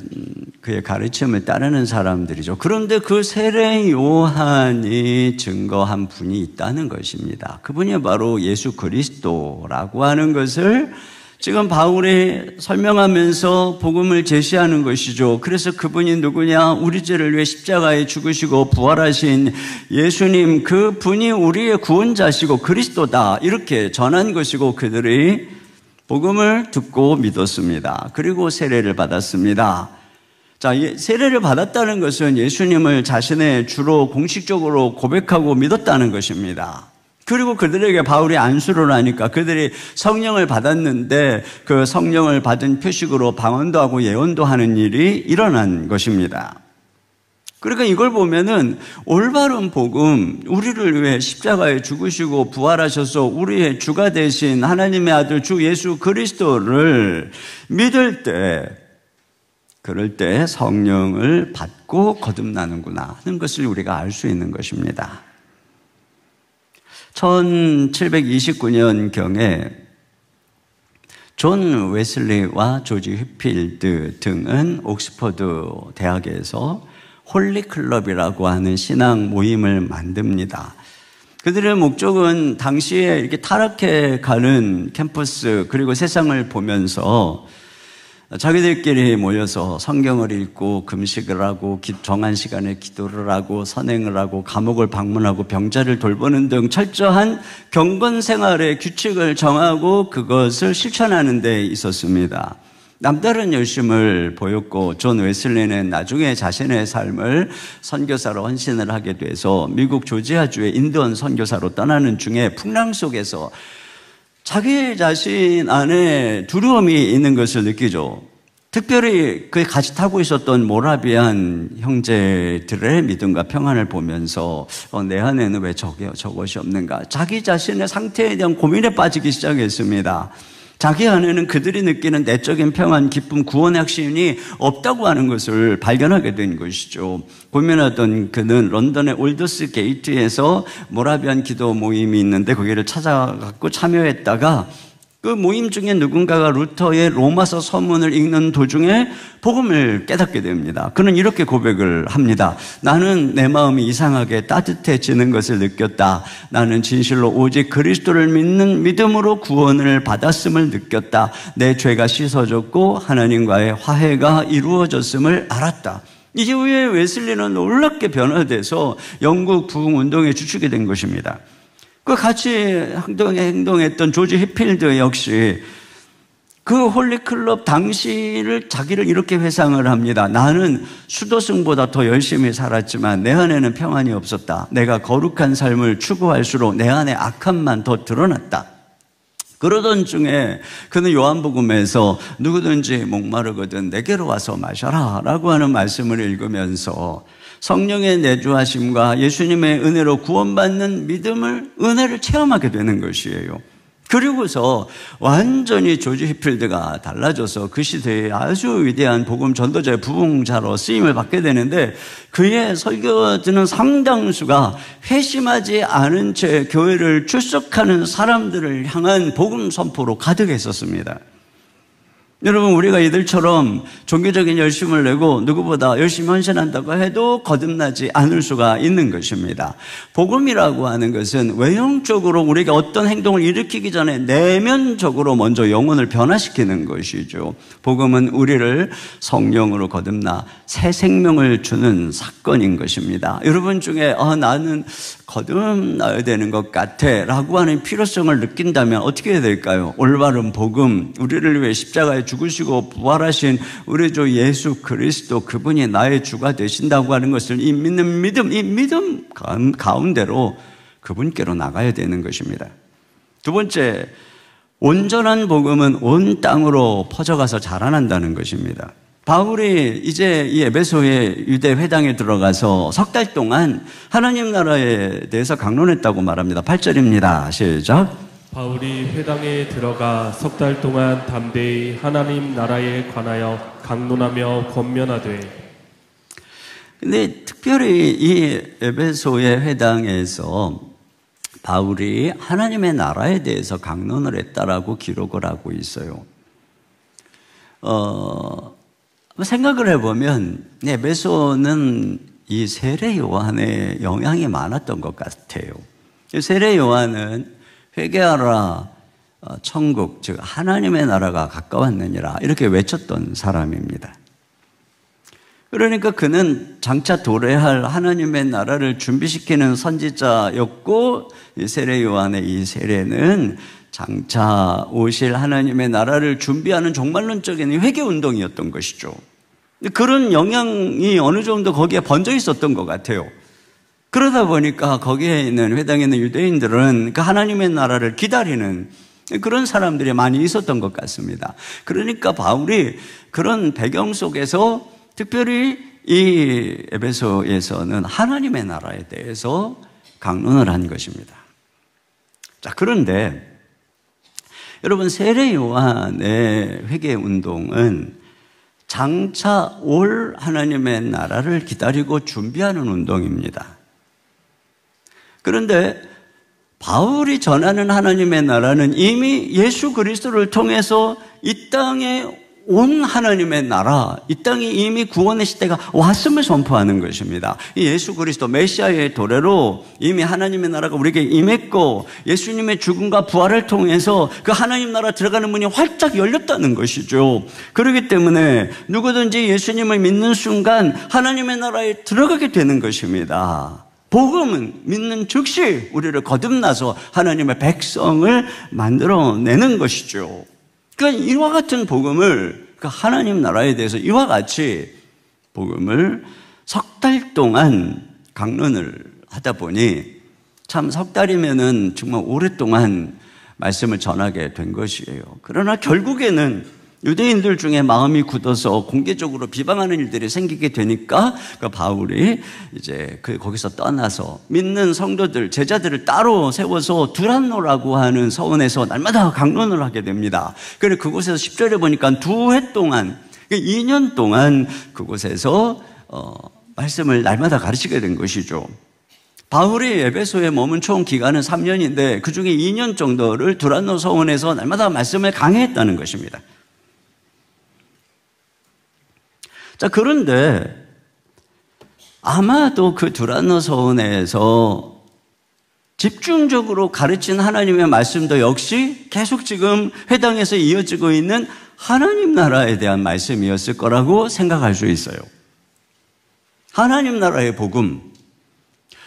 [SPEAKER 8] 그의 가르침을 따르는 사람들이죠. 그런데 그 세례 요한이 증거한 분이 있다는 것입니다. 그분이 바로 예수 그리스도라고 하는 것을 지금 바울이 설명하면서 복음을 제시하는 것이죠. 그래서 그분이 누구냐? 우리 죄를 위해 십자가에 죽으시고 부활하신 예수님, 그 분이 우리의 구원자시고 그리스도다, 이렇게 전한 것이고 그들이 복음을 듣고 믿었습니다. 그리고 세례를 받았습니다. 자, 세례를 받았다는 것은 예수님을 자신의 주로 공식적으로 고백하고 믿었다는 것입니다. 그리고 그들에게 바울이 안수를 하니까 그들이 성령을 받았는데 그 성령을 받은 표식으로 방언도 하고 예언도 하는 일이 일어난 것입니다. 그러니까 이걸 보면은 올바른 복음, 우리를 위해 십자가에 죽으시고 부활하셔서 우리의 주가 되신 하나님의 아들 주 예수 그리스도를 믿을 때, 그럴 때 성령을 받고 거듭나는구나 하는 것을 우리가 알 수 있는 것입니다. 1729년경에 존 웨슬리와 조지 휘필드 등은 옥스퍼드 대학에서 홀리클럽이라고 하는 신앙 모임을 만듭니다. 그들의 목적은 당시에 이렇게 타락해 가는 캠퍼스 그리고 세상을 보면서 자기들끼리 모여서 성경을 읽고 금식을 하고 정한 시간에 기도를 하고 선행을 하고 감옥을 방문하고 병자를 돌보는 등 철저한 경건 생활의 규칙을 정하고 그것을 실천하는 데 있었습니다. 남다른 열심을 보였고 존 웨슬리는 나중에 자신의 삶을 선교사로 헌신을 하게 돼서 미국 조지아주의 인도원 선교사로 떠나는 중에 풍랑 속에서 자기 자신 안에 두려움이 있는 것을 느끼죠. 특별히 그 같이 타고 있었던 모라비안 형제들의 믿음과 평안을 보면서 내 안에는 왜 저것이 없는가? 자기 자신의 상태에 대한 고민에 빠지기 시작했습니다. 자기 안에는 그들이 느끼는 내적인 평안, 기쁨, 구원의 확신이 없다고 하는 것을 발견하게 된 것이죠. 고민하던 그는 런던의 올더스 게이트에서 모라비안 기도 모임이 있는데 거기를 찾아갔고 참여했다가 그 모임 중에 누군가가 루터의 로마서 서문을 읽는 도중에 복음을 깨닫게 됩니다. 그는 이렇게 고백을 합니다. 나는 내 마음이 이상하게 따뜻해지는 것을 느꼈다. 나는 진실로 오직 그리스도를 믿는 믿음으로 구원을 받았음을 느꼈다. 내 죄가 씻어졌고 하나님과의 화해가 이루어졌음을 알았다. 이후에 웨슬리는 놀랍게 변화돼서 영국 부흥운동의 주축이 된 것입니다. 그 같이 행동했던 조지 히필드 역시 그 홀리클럽 당시를 자기를 이렇게 회상을 합니다. 나는 수도승보다 더 열심히 살았지만 내 안에는 평안이 없었다. 내가 거룩한 삶을 추구할수록 내 안에 악함만 더 드러났다. 그러던 중에 그는 요한복음에서 누구든지 목마르거든 내게로 와서 마셔라 라고 하는 말씀을 읽으면서 성령의 내주하심과 예수님의 은혜로 구원받는 은혜를 체험하게 되는 것이에요. 그리고서 완전히 조지 히필드가 달라져서 그 시대에 아주 위대한 복음 전도자의 부흥자로 쓰임을 받게 되는데 그의 설교들은 상당수가 회심하지 않은 채 교회를 출석하는 사람들을 향한 복음 선포로 가득했었습니다. 여러분, 우리가 이들처럼 종교적인 열심을 내고 누구보다 열심히 헌신한다고 해도 거듭나지 않을 수가 있는 것입니다. 복음이라고 하는 것은 외형적으로 우리가 어떤 행동을 일으키기 전에 내면적으로 먼저 영혼을 변화시키는 것이죠. 복음은 우리를 성령으로 거듭나 새 생명을 주는 사건인 것입니다. 여러분 중에 나는 거듭나야 되는 것 같아 라고 하는 필요성을 느낀다면 어떻게 해야 될까요? 올바른 복음, 우리를 위해 십자가에 죽으시고 부활하신 우리 주 예수 그리스도, 그분이 나의 주가 되신다고 하는 것을 이 믿음 가운데로 그분께로 나가야 되는 것입니다. 두 번째, 온전한 복음은 온 땅으로 퍼져가서 자라난다는 것입니다. 바울이 이제 이 에베소의 유대 회당에 들어가서 석 달 동안 하나님 나라에 대해서 강론했다고 말합니다. 8절입니다. 시작.
[SPEAKER 7] 바울이 회당에 들어가 석 달 동안 담대히 하나님 나라에 관하여 강론하며 권면하되.
[SPEAKER 8] 근데 특별히 이 에베소의 회당에서 바울이 하나님의 나라에 대해서 강론을 했다라고 기록을 하고 있어요. 생각을 해보면 에베소는 이 세례 요한의 영향이 많았던 것 같아요. 세례 요한은 회개하라, 천국, 즉 하나님의 나라가 가까웠느니라 이렇게 외쳤던 사람입니다. 그러니까 그는 장차 도래할 하나님의 나라를 준비시키는 선지자였고, 세례 요한의 이 세례는 장차 오실 하나님의 나라를 준비하는 종말론적인 회개운동이었던 것이죠. 그런 영향이 어느 정도 거기에 번져 있었던 것 같아요. 그러다 보니까 거기에 있는 회당에 있는 유대인들은 그 하나님의 나라를 기다리는 그런 사람들이 많이 있었던 것 같습니다. 그러니까 바울이 그런 배경 속에서 특별히 이 에베소에서는 하나님의 나라에 대해서 강론을 한 것입니다. 자, 그런데 여러분, 세례 요한의 회개 운동은 장차 올 하나님의 나라를 기다리고 준비하는 운동입니다. 그런데 바울이 전하는 하나님의 나라는 이미 예수 그리스도를 통해서 이 땅에 온 하나님의 나라, 이 땅에 이미 구원의 시대가 왔음을 선포하는 것입니다. 이 예수 그리스도 메시아의 도래로 이미 하나님의 나라가 우리에게 임했고 예수님의 죽음과 부활을 통해서 그 하나님 나라 들어가는 문이 활짝 열렸다는 것이죠. 그렇기 때문에 누구든지 예수님을 믿는 순간 하나님의 나라에 들어가게 되는 것입니다. 복음은 믿는 즉시 우리를 거듭나서 하나님의 백성을 만들어내는 것이죠. 그러니까 이와 같은 복음을, 그 하나님 나라에 대해서 이와 같이 복음을 석 달 동안 강론을 하다 보니 참 석 달이면은 정말 오랫동안 말씀을 전하게 된 것이에요. 그러나 결국에는 유대인들 중에 마음이 굳어서 공개적으로 비방하는 일들이 생기게 되니까 그 바울이 이제 거기서 떠나서 믿는 성도들, 제자들을 따로 세워서 두란노라고 하는 서원에서 날마다 강론을 하게 됩니다. 그래서 그곳에서 10절에 보니까 2해 동안, 2년 동안 그곳에서 말씀을 날마다 가르치게 된 것이죠. 바울이 에베소에 머문 총 기간은 3년인데 그 중에 2년 정도를 두란노 서원에서 날마다 말씀을 강해했다는 것입니다. 자, 그런데 아마도 그 두란노 서원에서 집중적으로 가르친 하나님의 말씀도 역시 계속 지금 회당에서 이어지고 있는 하나님 나라에 대한 말씀이었을 거라고 생각할 수 있어요. 하나님 나라의 복음.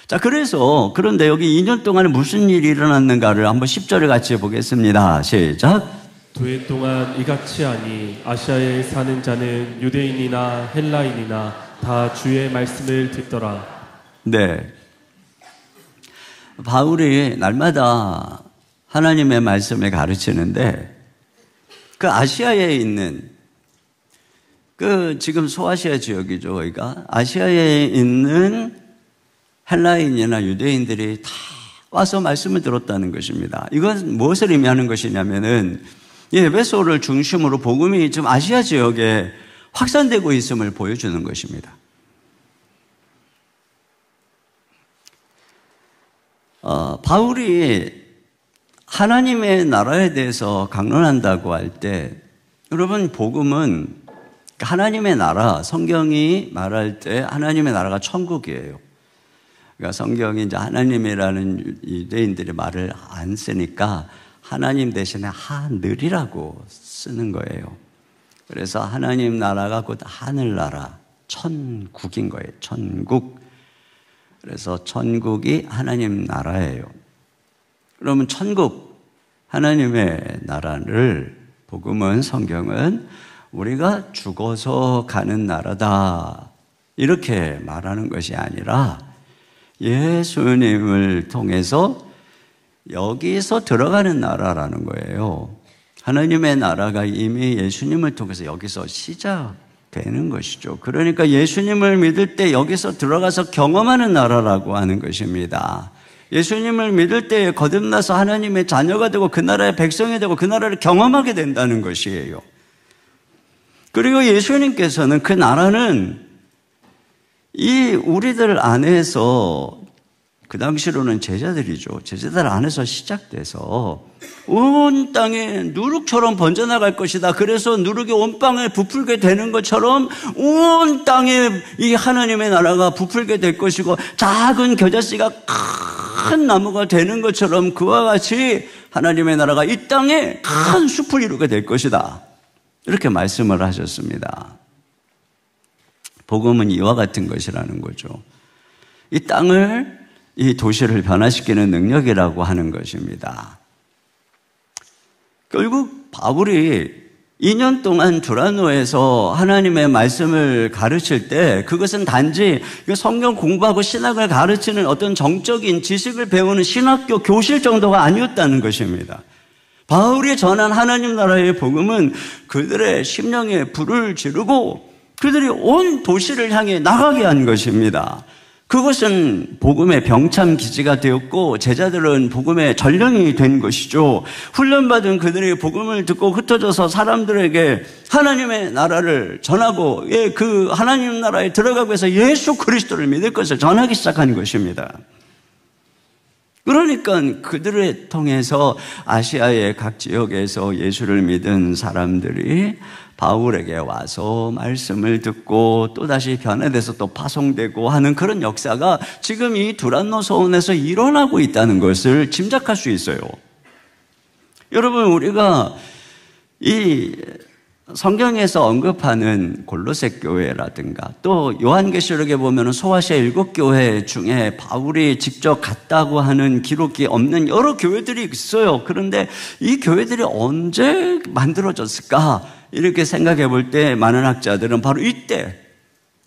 [SPEAKER 8] 자, 그런데 여기 2년 동안에 무슨 일이 일어났는가를 한번 10절을 같이 보겠습니다. 시작.
[SPEAKER 7] 2해 동안 이같이 하니 아시아에 사는 자는 유대인이나 헬라인이나 다 주의 말씀을 듣더라.
[SPEAKER 8] 네. 바울이 날마다 하나님의 말씀을 가르치는데 그 아시아에 있는 지금 소아시아 지역이죠. 그러니까 아시아에 있는 헬라인이나 유대인들이 다 와서 말씀을 들었다는 것입니다. 이건 무엇을 의미하는 것이냐면은 이 에베소를 중심으로 복음이 지금 아시아 지역에 확산되고 있음을 보여주는 것입니다. 바울이 하나님의 나라에 대해서 강론한다고 할 때, 여러분, 복음은 하나님의 나라, 성경이 말할 때 하나님의 나라가 천국이에요. 그러니까 성경이 이제 하나님이라는 유대인들이 말을 안 쓰니까 하나님 대신에 하늘이라고 쓰는 거예요. 그래서 하나님 나라가 곧 하늘나라, 천국인 거예요. 천국. 그래서 천국이 하나님 나라예요. 그러면 천국, 하나님의 나라를 복음은, 성경은 우리가 죽어서 가는 나라다 이렇게 말하는 것이 아니라 예수님을 통해서 여기서 들어가는 나라라는 거예요. 하나님의 나라가 이미 예수님을 통해서 여기서 시작되는 것이죠. 그러니까 예수님을 믿을 때 여기서 들어가서 경험하는 나라라고 하는 것입니다. 예수님을 믿을 때 거듭나서 하나님의 자녀가 되고 그 나라의 백성이 되고 그 나라를 경험하게 된다는 것이에요. 그리고 예수님께서는 그 나라는 이 우리들 안에서, 그 당시로는 제자들이죠. 제자들 안에서 시작돼서 온 땅에 누룩처럼 번져나갈 것이다. 그래서 누룩이 온 땅에 부풀게 되는 것처럼 온 땅에 이 하나님의 나라가 부풀게 될 것이고, 작은 겨자씨가 큰 나무가 되는 것처럼 그와 같이 하나님의 나라가 이 땅에 큰 숲을 이루게 될 것이다. 이렇게 말씀을 하셨습니다. 복음은 이와 같은 것이라는 거죠. 이 땅을, 이 도시를 변화시키는 능력이라고 하는 것입니다. 결국 바울이 2년 동안 두란노에서 하나님의 말씀을 가르칠 때 그것은 단지 성경 공부하고 신학을 가르치는 어떤 정적인 지식을 배우는 신학교 교실 정도가 아니었다는 것입니다. 바울이 전한 하나님 나라의 복음은 그들의 심령에 불을 지르고 그들이 온 도시를 향해 나가게 한 것입니다. 그것은 복음의 병참 기지가 되었고 제자들은 복음의 전령이 된 것이죠. 훈련받은 그들이 복음을 듣고 흩어져서 사람들에게 하나님의 나라를 전하고 그 하나님 나라에 들어가기 위해서 예수 그리스도를 믿을 것을 전하기 시작한 것입니다. 그러니까 그들을 통해서 아시아의 각 지역에서 예수를 믿은 사람들이 바울에게 와서 말씀을 듣고 또다시 변화돼서 또 파송되고 하는 그런 역사가 지금 이 두란노 서원에서 일어나고 있다는 것을 짐작할 수 있어요. 여러분, 우리가 이 성경에서 언급하는 골로새 교회라든가 또 요한계시록에 보면 소아시아 7교회 중에 바울이 직접 갔다고 하는 기록이 없는 여러 교회들이 있어요. 그런데 이 교회들이 언제 만들어졌을까? 이렇게 생각해 볼 때 많은 학자들은 바로 이때,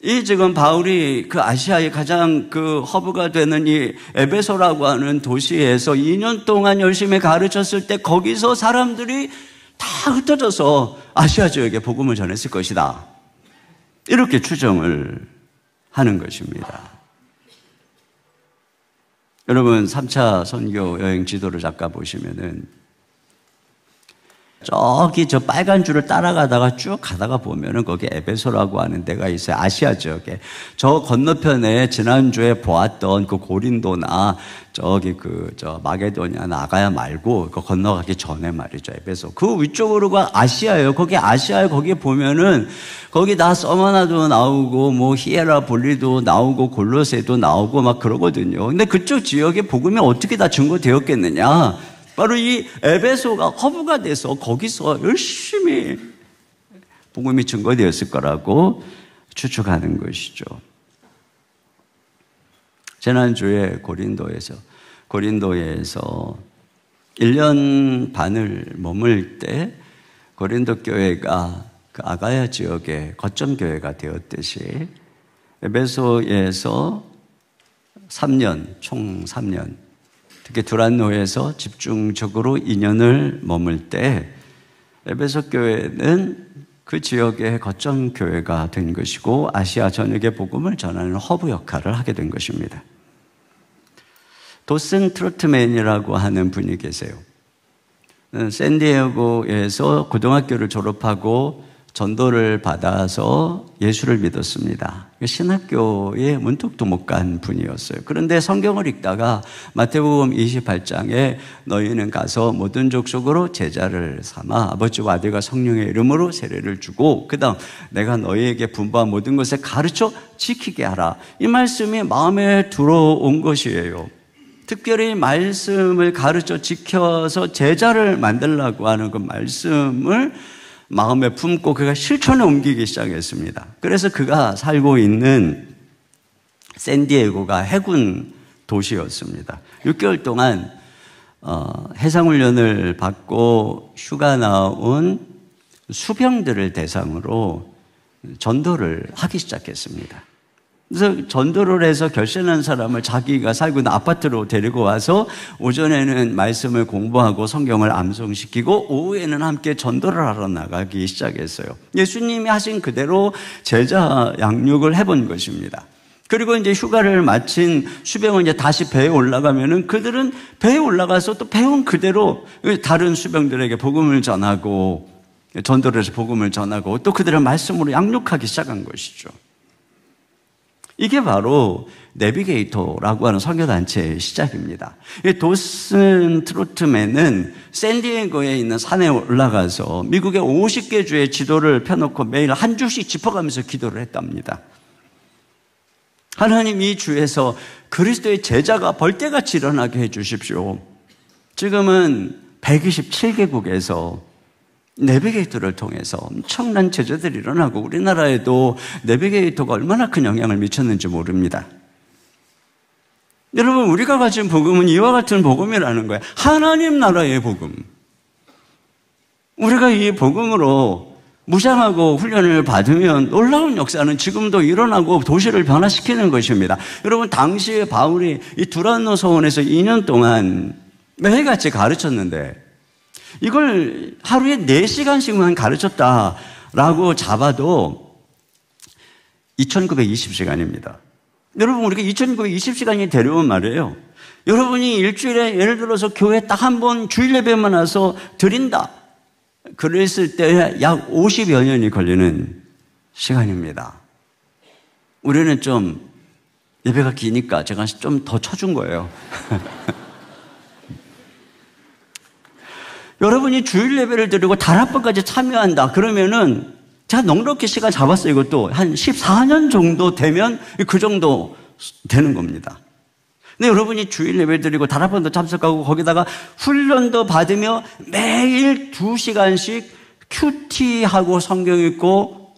[SPEAKER 8] 이 지금 바울이 그 아시아의 가장 그 허브가 되는 이 에베소라고 하는 도시에서 2년 동안 열심히 가르쳤을 때 거기서 사람들이 다 흩어져서 아시아 지역에 복음을 전했을 것이다. 이렇게 추정을 하는 것입니다. 여러분, 3차 선교 여행 지도를 잠깐 보시면은 저기 저 빨간 줄을 따라가다가 쭉 가다가 보면은 거기 에베소라고 하는 데가 있어요. 아시아 지역에. 저 건너편에 지난주에 보았던 그 고린도나 저기 저 마게도냐나 아가야 말고 그 건너가기 전에 말이죠. 에베소. 그 위쪽으로가 아시아예요. 거기 아시아에 거기 보면은 거기 다 서머나도 나오고 뭐 히에라볼리도 나오고 골로새도 나오고 막 그러거든요. 근데 그쪽 지역에 복음이 어떻게 다 증거되었겠느냐? 바로 이 에베소가 허브가 돼서 거기서 열심히 복음이 증거되었을 거라고 추측하는 것이죠. 지난주에 고린도에서 1년 반을 머물 때 고린도 교회가 그 아가야 지역의 거점 교회가 되었듯이 에베소에서 3년, 총 3년, 특히 두란노에서 집중적으로 2년을 머물 때 에베소 교회는 그 지역의 거점 교회가 된 것이고 아시아 전역의 복음을 전하는 허브 역할을 하게 된 것입니다. 도슨 트로트맨이라고 하는 분이 계세요. 샌디에고에서 고등학교를 졸업하고 전도를 받아서 예수를 믿었습니다. 신학교에 문턱도 못 간 분이었어요. 그런데 성경을 읽다가 마태복음 28장에 너희는 가서 모든 족속으로 제자를 삼아 아버지와 아들과 성령의 이름으로 세례를 주고 그 다음 내가 너희에게 분부한 모든 것을 가르쳐 지키게 하라. 이 말씀이 마음에 들어온 것이에요. 특별히 말씀을 가르쳐 지켜서 제자를 만들려고 하는 그 말씀을 마음에 품고 그가 실천에 옮기기 시작했습니다. 그래서 그가 살고 있는 샌디에고가 해군 도시였습니다. 6개월 동안 해상훈련을 받고 휴가 나온 수병들을 대상으로 전도를 하기 시작했습니다. 그래서 전도를 해서 결신한 사람을 자기가 살고 있는 아파트로 데리고 와서 오전에는 말씀을 공부하고 성경을 암송시키고 오후에는 함께 전도를 하러 나가기 시작했어요. 예수님이 하신 그대로 제자 양육을 해본 것입니다. 그리고 이제 휴가를 마친 수병은 이제 다시 배에 올라가면은 그들은 배에 올라가서 또 배운 그대로 다른 수병들에게 복음을 전하고 전도를 해서 복음을 전하고 또 그들의 말씀으로 양육하기 시작한 것이죠. 이게 바로 내비게이터라고 하는 선교단체의 시작입니다. 도슨 트로트맨은 샌디에고에 있는 산에 올라가서 미국의 50개 주의 지도를 펴놓고 매일 한 줄씩 짚어가면서 기도를 했답니다. 하나님, 이 주에서 그리스도의 제자가 벌떼같이 일어나게 해주십시오. 지금은 127개국에서 내비게이터를 통해서 엄청난 제자들이 일어나고 우리나라에도 내비게이터가 얼마나 큰 영향을 미쳤는지 모릅니다. 여러분, 우리가 가진 복음은 이와 같은 복음이라는 거예요. 하나님 나라의 복음. 우리가 이 복음으로 무장하고 훈련을 받으면 놀라운 역사는 지금도 일어나고 도시를 변화시키는 것입니다. 여러분, 당시에 바울이 이 두란노 서원에서 2년 동안 매일같이 가르쳤는데 이걸 하루에 4시간씩만 가르쳤다라고 잡아도 2920시간입니다. 여러분, 우리가 2920시간이 데려온 말이에요. 여러분이 일주일에 예를 들어서 교회 딱 한 번 주일 예배만 와서 드린다. 그랬을 때 약 50여 년이 걸리는 시간입니다. 우리는 좀 예배가 기니까 제가 좀 더 쳐준 거예요. 여러분이 주일 예배를 드리고 다락방까지 참여한다. 그러면은 제가 넉넉히 시간 잡았어요. 이것도 한 14년 정도 되면 그 정도 되는 겁니다. 근데 여러분이 주일 예배 드리고 다락방도 참석하고 거기다가 훈련도 받으며 매일 2시간씩 큐티하고 성경 읽고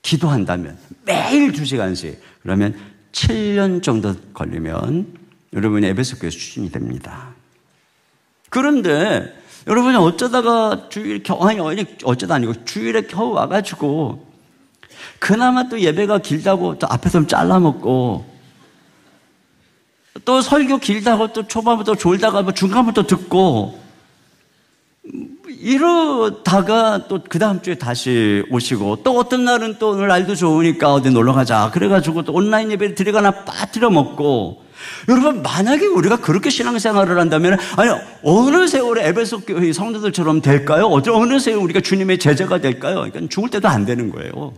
[SPEAKER 8] 기도한다면 매일 2시간씩 그러면 7년 정도 걸리면 여러분이 에베소 교회 수준이 됩니다. 그런데 여러분이 어쩌다가 주일 어쩌다 아니고 주일에 겨우 와가지고 그나마 또 예배가 길다고 또 앞에서 좀 잘라먹고 또 설교 길다고 또 초반부터 졸다가 뭐 중간부터 듣고 이러다가 또 그 다음 주에 다시 오시고 또 어떤 날은 또 오늘 날도 좋으니까 어디 놀러 가자 그래가지고 또 온라인 예배를 드리거나 빠뜨려 먹고 여러분 만약에 우리가 그렇게 신앙생활을 한다면 아니 어느 세월에 에베소 교회 성도들처럼 될까요? 어느 세월에 우리가 주님의 제자가 될까요? 그러니까 죽을 때도 안 되는 거예요.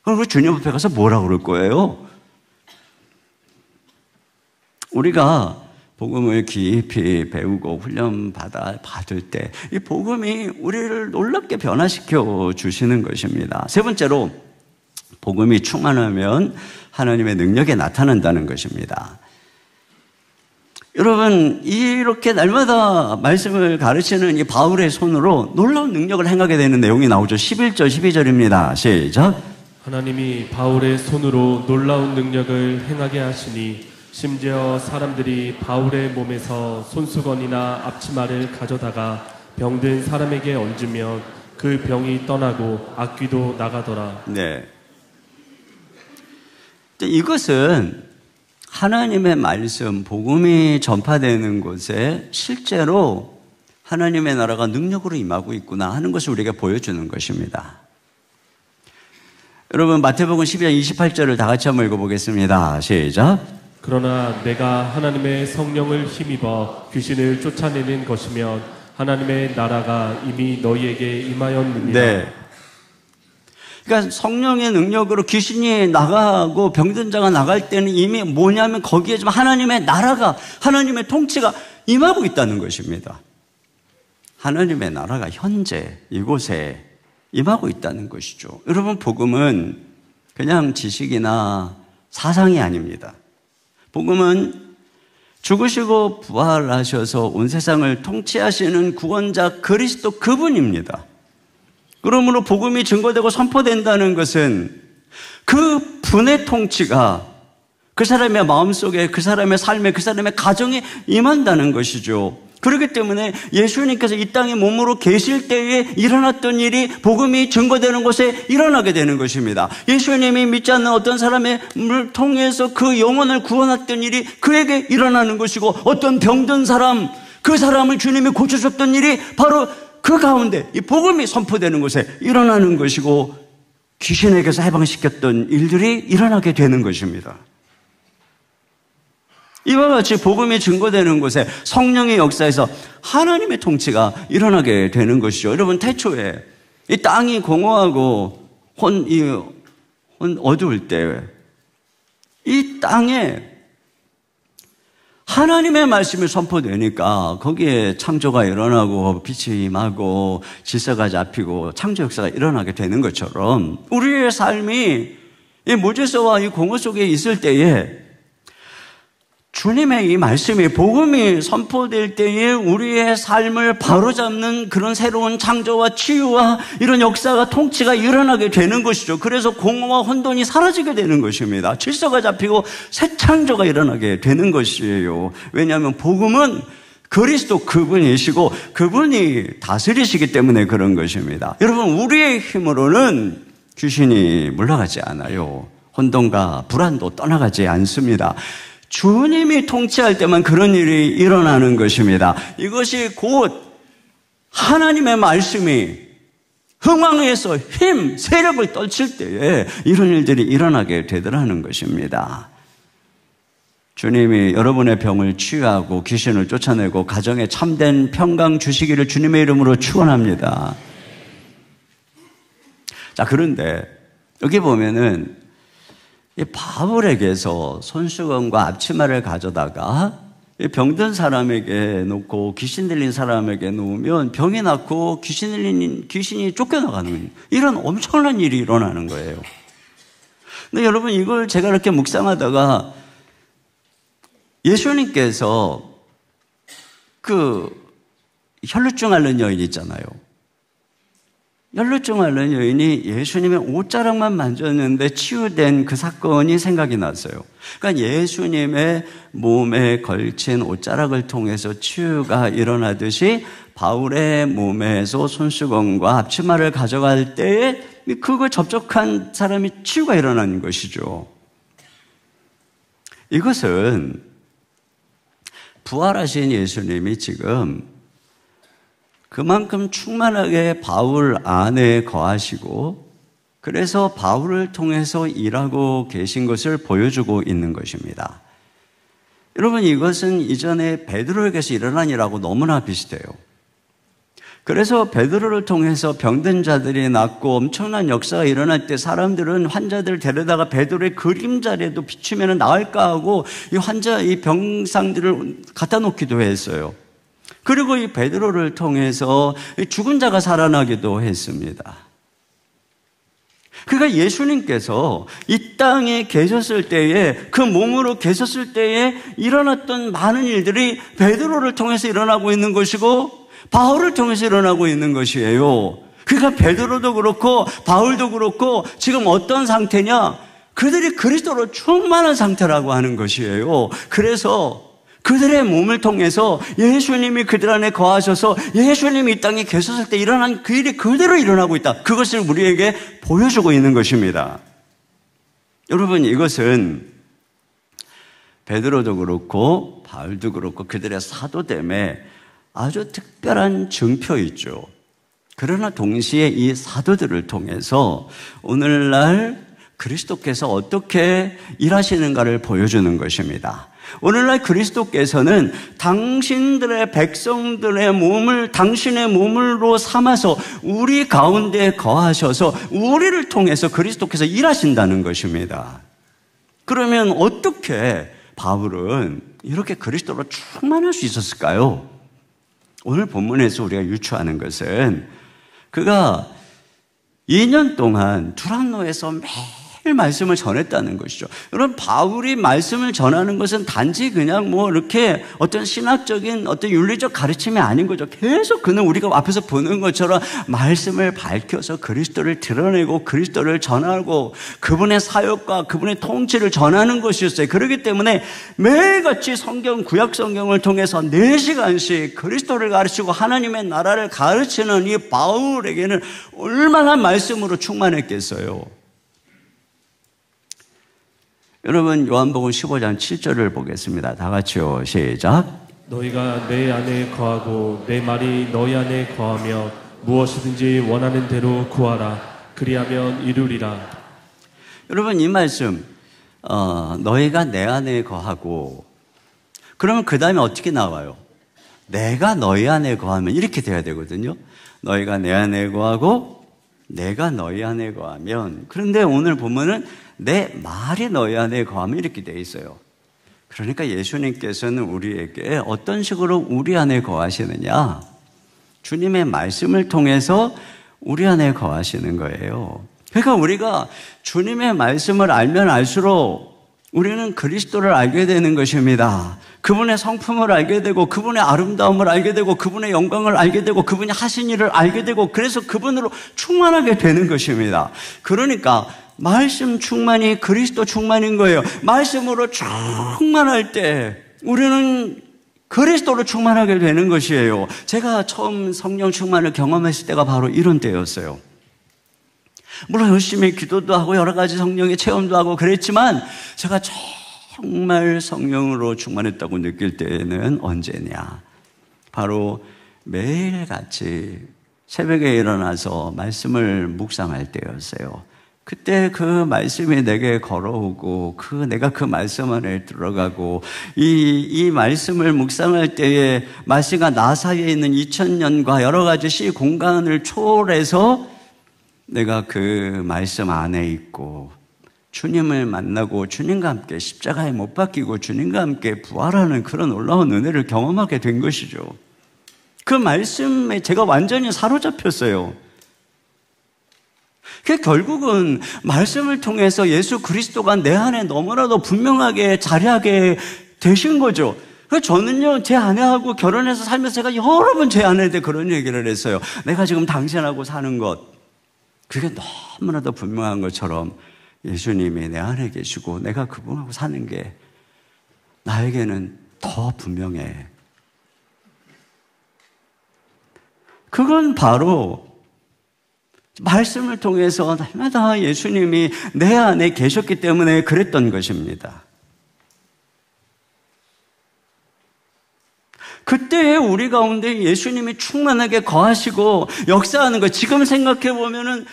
[SPEAKER 8] 그럼 우리 주님 앞에 가서 뭐라 그럴 거예요? 우리가 복음을 깊이 배우고 훈련 받을 때 이 복음이 우리를 놀랍게 변화시켜 주시는 것입니다. 세 번째로 복음이 충만하면 하나님의 능력이 나타난다는 것입니다. 여러분 이렇게 날마다 말씀을 가르치는 이 바울의 손으로 놀라운 능력을 행하게 되는 내용이 나오죠. 11절 12절입니다. 시작.
[SPEAKER 7] 하나님이 바울의 손으로 놀라운 능력을 행하게 하시니 심지어 사람들이 바울의 몸에서 손수건이나 앞치마를 가져다가 병든 사람에게 얹으면 그 병이 떠나고 악귀도 나가더라.
[SPEAKER 8] 네. 이것은 하나님의 말씀, 복음이 전파되는 곳에 실제로 하나님의 나라가 능력으로 임하고 있구나 하는 것을 우리에게 보여주는 것입니다. 여러분 마태복음 12장 28절을 다 같이 한번 읽어보겠습니다. 시작.
[SPEAKER 7] 그러나 내가 하나님의 성령을 힘입어 귀신을 쫓아내는 것이면 하나님의 나라가 이미 너희에게 임하였느니라.
[SPEAKER 8] 네. 그러니까 성령의 능력으로 귀신이 나가고 병든 자가 나갈 때는 이미 뭐냐면 거기에 좀 하나님의 나라가 하나님의 통치가 임하고 있다는 것입니다. 하나님의 나라가 현재 이곳에 임하고 있다는 것이죠. 여러분 복음은 그냥 지식이나 사상이 아닙니다. 복음은 죽으시고 부활하셔서 온 세상을 통치하시는 구원자 그리스도 그분입니다. 그러므로 복음이 증거되고 선포된다는 것은 그 분의 통치가 그 사람의 마음속에 그 사람의 삶에 그 사람의 가정에 임한다는 것이죠. 그렇기 때문에 예수님께서 이 땅에 몸으로 계실 때에 일어났던 일이 복음이 증거되는 곳에 일어나게 되는 것입니다. 예수님이 믿지 않는 어떤 사람을 통해서 그 영혼을 구원했던 일이 그에게 일어나는 것이고 어떤 병든 사람, 그 사람을 주님이 고쳐줬던 일이 바로 그 가운데 이 복음이 선포되는 곳에 일어나는 것이고 귀신에게서 해방시켰던 일들이 일어나게 되는 것입니다. 이와 같이 복음이 증거되는 곳에 성령의 역사에서 하나님의 통치가 일어나게 되는 것이죠. 여러분 태초에 이 땅이 공허하고 어두울 때 이 땅에 하나님의 말씀이 선포되니까 거기에 창조가 일어나고 빛이 임하고 질서가 잡히고 창조 역사가 일어나게 되는 것처럼 우리의 삶이 이 무질서와 이 공허 속에 있을 때에 주님의 이 말씀이 복음이 선포될 때에 우리의 삶을 바로잡는 그런 새로운 창조와 치유와 이런 역사가 통치가 일어나게 되는 것이죠. 그래서 공허와 혼돈이 사라지게 되는 것입니다. 질서가 잡히고 새 창조가 일어나게 되는 것이에요. 왜냐하면 복음은 그리스도 그분이시고 그분이 다스리시기 때문에 그런 것입니다. 여러분 우리의 힘으로는 귀신이 물러가지 않아요. 혼돈과 불안도 떠나가지 않습니다. 주님이 통치할 때만 그런 일이 일어나는 것입니다. 이것이 곧 하나님의 말씀이 흥왕에서 힘, 세력을 떨칠 때에 이런 일들이 일어나게 되더라는 것입니다. 주님이 여러분의 병을 치유하고 귀신을 쫓아내고 가정에 참된 평강 주시기를 주님의 이름으로 축원합니다. 자, 그런데 여기 보면은 이 바울에게서 손수건과 앞치마를 가져다가 병든 사람에게 놓고 귀신 들린 사람에게 놓으면 병이 낫고 귀신이 쫓겨나가는 이런 엄청난 일이 일어나는 거예요. 근데 여러분, 이걸 제가 이렇게 묵상하다가 예수님께서 그 혈루증 앓는 여인 있잖아요. 혈루증 앓는 여인이 예수님의 옷자락만 만졌는데 치유된 그 사건이 생각이 났어요. 그러니까 예수님의 몸에 걸친 옷자락을 통해서 치유가 일어나듯이 바울의 몸에서 손수건과 앞치마를 가져갈 때에 그걸 접촉한 사람이 치유가 일어나는 것이죠. 이것은 부활하신 예수님이 지금 그만큼 충만하게 바울 안에 거하시고 그래서 바울을 통해서 일하고 계신 것을 보여주고 있는 것입니다. 여러분, 이것은 이전에 베드로에게서 일어난 일하고 너무나 비슷해요. 그래서 베드로를 통해서 병든 자들이 낫고 엄청난 역사가 일어날 때 사람들은 환자들을 데려다가 베드로의 그림자라도 비추면 나을까 하고 이 병상들을 갖다 놓기도 했어요. 그리고 이 베드로를 통해서 죽은 자가 살아나기도 했습니다. 그러니까 예수님께서 이 땅에 계셨을 때에 그 몸으로 계셨을 때에 일어났던 많은 일들이 베드로를 통해서 일어나고 있는 것이고 바울을 통해서 일어나고 있는 것이에요. 그러니까 베드로도 그렇고 바울도 그렇고 지금 어떤 상태냐? 그들이 그리스도로 충만한 상태라고 하는 것이에요. 그래서 그들의 몸을 통해서 예수님이 그들 안에 거하셔서 예수님이 이 땅에 계셨을 때 일어난 그 일이 그대로 일어나고 있다. 그것을 우리에게 보여주고 있는 것입니다. 여러분, 이것은 베드로도 그렇고 바울도 그렇고 그들의 사도됨에 아주 특별한 증표이죠. 그러나 동시에 이 사도들을 통해서 오늘날 그리스도께서 어떻게 일하시는가를 보여주는 것입니다. 오늘날 그리스도께서는 당신들의 백성들의 몸을 당신의 몸으로 삼아서 우리 가운데 거하셔서 우리를 통해서 그리스도께서 일하신다는 것입니다. 그러면 어떻게 바울은 이렇게 그리스도로 충만할 수 있었을까요? 오늘 본문에서 우리가 유추하는 것은 그가 2년 동안 두란노에서 매일 말씀을 전했다는 것이죠. 여러분, 바울이 말씀을 전하는 것은 단지 그냥 이렇게 어떤 신학적인 어떤 윤리적 가르침이 아닌 거죠. 계속 그는 우리가 앞에서 보는 것처럼 말씀을 밝혀서 그리스도를 드러내고 그리스도를 전하고 그분의 사역과 그분의 통치를 전하는 것이었어요. 그렇기 때문에 매일같이 구약 성경을 통해서 4시간씩 그리스도를 가르치고 하나님의 나라를 가르치는 이 바울에게는 얼마나 말씀으로 충만했겠어요. 여러분, 요한복음 15장 7절을 보겠습니다. 다 같이요. 시작.
[SPEAKER 7] 너희가 내 안에 거하고 내 말이 너희 안에 거하며 무엇이든지 원하는 대로 구하라. 그리하면 이루리라.
[SPEAKER 8] 여러분, 이 말씀 너희가 내 안에 거하고 그러면 그 다음에 어떻게 나와요? 내가 너희 안에 거하면 이렇게 돼야 되거든요. 너희가 내 안에 거하고 내가 너희 안에 거하면. 그런데 오늘 보면은 내 말이 너희 안에 거하면 이렇게 돼 있어요. 그러니까 예수님께서는 우리에게 어떤 식으로 우리 안에 거하시느냐? 주님의 말씀을 통해서 우리 안에 거하시는 거예요. 그러니까 우리가 주님의 말씀을 알면 알수록 우리는 그리스도를 알게 되는 것입니다. 그분의 성품을 알게 되고 그분의 아름다움을 알게 되고 그분의 영광을 알게 되고 그분이 하신 일을 알게 되고 그래서 그분으로 충만하게 되는 것입니다. 그러니까 말씀 충만이 그리스도 충만인 거예요. 말씀으로 충만할 때 우리는 그리스도로 충만하게 되는 것이에요. 제가 처음 성령 충만을 경험했을 때가 바로 이런 때였어요. 물론 열심히 기도도 하고 여러 가지 성령의 체험도 하고 그랬지만 제가 정말 성령으로 충만했다고 느낄 때는 언제냐? 바로 매일같이 새벽에 일어나서 말씀을 묵상할 때였어요. 그때 그 말씀이 내게 걸어오고 내가 그 말씀 안에 들어가고 이 말씀을 묵상할 때에 말씀과 나 사이에 있는 2000년과 여러 가지 시 공간을 초월해서 내가 그 말씀 안에 있고 주님을 만나고 주님과 함께 십자가에 못 박히고 주님과 함께 부활하는 그런 놀라운 은혜를 경험하게 된 것이죠. 그 말씀에 제가 완전히 사로잡혔어요. 결국은 말씀을 통해서 예수 그리스도가 내 안에 너무나도 분명하게 자리하게 되신 거죠. 저는요, 제 아내하고 결혼해서 살면서 제가 여러 번 제 아내한테 그런 얘기를 했어요. 내가 지금 당신하고 사는 것, 그게 너무나도 분명한 것처럼 예수님이 내 안에 계시고 내가 그분하고 사는 게 나에게는 더 분명해. 그건 바로 말씀을 통해서 날마다 예수님이 내 안에 계셨기 때문에 그랬던 것입니다. 그때 우리 가운데 예수님이 충만하게 거하시고 역사하는 거 지금 생각해 보면은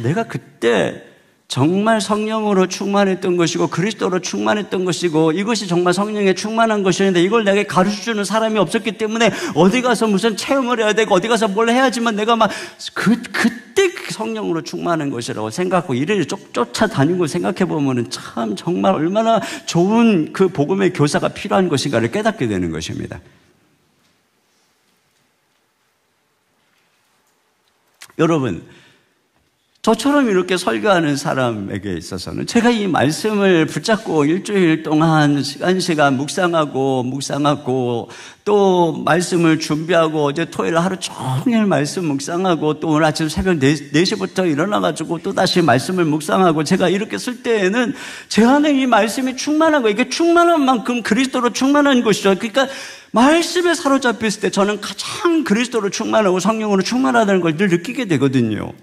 [SPEAKER 8] 내가 그때 정말 성령으로 충만했던 것이고 그리스도로 충만했던 것이고 이것이 정말 성령에 충만한 것이었는데 이걸 내게 가르쳐주는 사람이 없었기 때문에 어디 가서 무슨 체험을 해야 되고 어디 가서 뭘 해야지만 내가 막 그때 성령으로 충만한 것이라고 생각하고 이를 쫓아다니는 걸 생각해 보면은 참 정말 얼마나 좋은 그 복음의 교사가 필요한 것인가를 깨닫게 되는 것입니다. 여러분, 저처럼 이렇게 설교하는 사람에게 있어서는 제가 이 말씀을 붙잡고 일주일 동안 시간 묵상하고 또 말씀을 준비하고 어제 토요일 하루 종일 말씀 묵상하고 또 오늘 아침 새벽 4시부터 일어나가지고 또 다시 말씀을 묵상하고 제가 이렇게 쓸 때에는 제 안에 이 말씀이 충만한 거예요. 이게 충만한 만큼 그리스도로 충만한 것이죠. 그러니까 말씀에 사로잡혔을 때 저는 가장 그리스도로 충만하고 성령으로 충만하다는 걸 늘 느끼게 되거든요.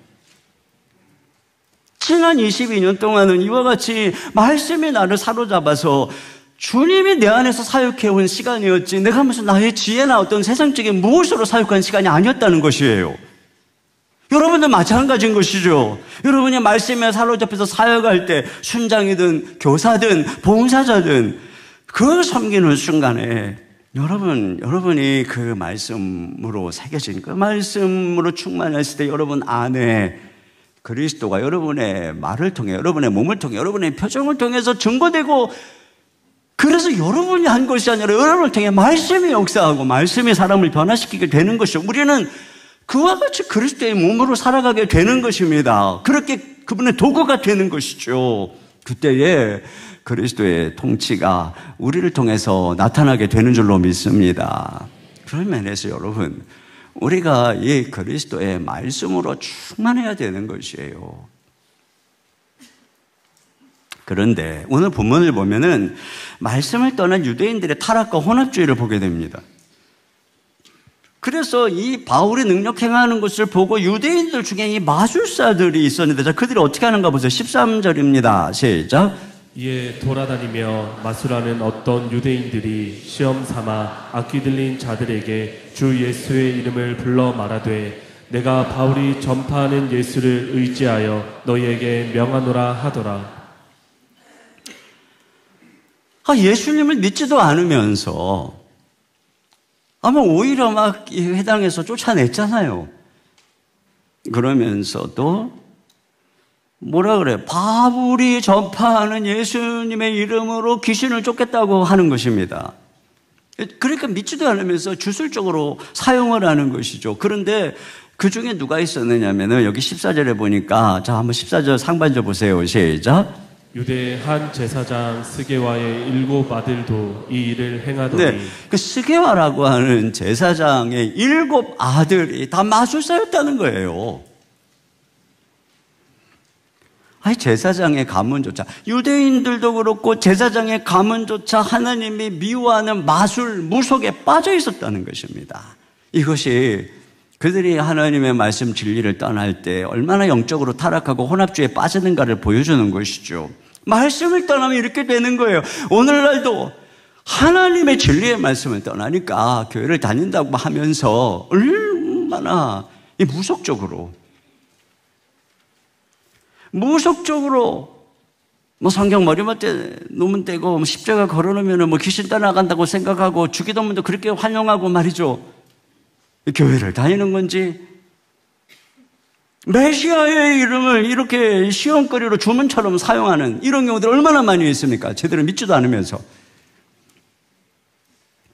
[SPEAKER 8] 지난 22년 동안은 이와 같이 말씀이 나를 사로잡아서 주님이 내 안에서 사역해온 시간이었지 내가 무슨 나의 지혜나 어떤 세상적인 무엇으로 사역한 시간이 아니었다는 것이에요. 여러분도 마찬가지인 것이죠. 여러분이 말씀에 사로잡혀서 사역할 때 순장이든 교사든 봉사자든 그 섬기는 순간에 여러분이 그 말씀으로 새겨진 그 말씀으로 충만했을 때 여러분 안에 그리스도가 여러분의 말을 통해 여러분의 몸을 통해 여러분의 표정을 통해서 증거되고 그래서 여러분이 한 것이 아니라 여러분을 통해 말씀이 역사하고 말씀이 사람을 변화시키게 되는 것이죠. 우리는 그와 같이 그리스도의 몸으로 살아가게 되는 것입니다. 그렇게 그분의 도구가 되는 것이죠. 그때에 그리스도의 통치가 우리를 통해서 나타나게 되는 줄로 믿습니다. 그런 면에서 여러분, 우리가 이 그리스도의 말씀으로 충만해야 되는 것이에요. 그런데 오늘 본문을 보면은 말씀을 떠난 유대인들의 타락과 혼합주의를 보게 됩니다. 그래서 이 바울이 능력 행하는 것을 보고 유대인들 중에 이 마술사들이 있었는데 자, 그들이 어떻게 하는가 보세요. 13절입니다. 시작.
[SPEAKER 7] 이에 돌아다니며 마술하는 어떤 유대인들이 시험 삼아 악기 들린 자들에게 주 예수의 이름을 불러 말하되 내가 바울이 전파하는 예수를 의지하여 너희에게 명하노라 하더라.
[SPEAKER 8] 예수님을 믿지도 않으면서 아마 오히려 막 회당에서 쫓아냈잖아요. 그러면서도 뭐라 그래? 바울이 전파하는 예수님의 이름으로 귀신을 쫓겠다고 하는 것입니다. 그러니까 믿지도 않으면서 주술적으로 사용을 하는 것이죠. 그런데 그 중에 누가 있었느냐면은 여기 14절에 보니까 자, 한번 14절 상반절 보세요. 시작.
[SPEAKER 7] 유대 한 제사장 스게와의 7 아들도 이 일을 행하더니
[SPEAKER 8] 네, 그 스게와라고 하는 제사장의 7 아들이 다 마술사였다는 거예요. 제사장의 가문조차 유대인들도 그렇고 제사장의 가문조차 하나님이 미워하는 마술, 무속에 빠져 있었다는 것입니다. 이것이 그들이 하나님의 말씀 진리를 떠날 때 얼마나 영적으로 타락하고 혼합주의에 빠지는가를 보여주는 것이죠. 말씀을 떠나면 이렇게 되는 거예요. 오늘날도 하나님의 진리의 말씀을 떠나니까 교회를 다닌다고 하면서 얼마나 무속적으로 뭐 성경 머리맡에 놓으면 떼고 뭐 십자가 걸어놓으면 뭐 귀신 떠나간다고 생각하고 주기도문도 그렇게 환영하고 말이죠. 교회를 다니는 건지 메시아의 이름을 이렇게 시험거리로 주문처럼 사용하는 이런 경우들 얼마나 많이 있습니까? 제대로 믿지도 않으면서.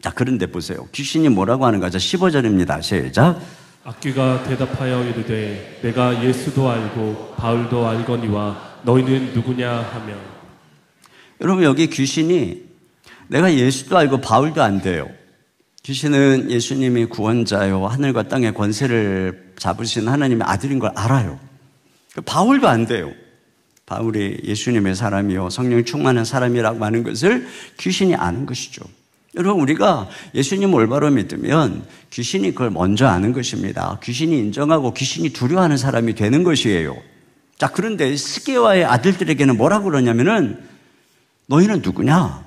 [SPEAKER 8] 자, 그런데 보세요. 귀신이 뭐라고 하는가? 자, 15절입니다. 시작.
[SPEAKER 7] 악귀가 대답하여 이르되 내가 예수도 알고 바울도 알거니와 너희는 누구냐 하며. 여러분, 여기 귀신이 내가 예수도 알고 바울도 안 돼요. 귀신은 예수님이 구원자요 하늘과 땅의 권세를 잡으신 하나님의 아들인 걸 알아요. 바울도 안 돼요. 바울이 예수님의 사람이요 성령이 충만한 사람이라고 하는 것을 귀신이 아는 것이죠. 여러분, 우리가 예수님을 올바로 믿으면 귀신이 그걸 먼저 아는 것입니다. 귀신이 인정하고 귀신이 두려워하는 사람이 되는 것이에요. 자, 그런데 스게와의 아들들에게는 뭐라고 그러냐면은 너희는 누구냐?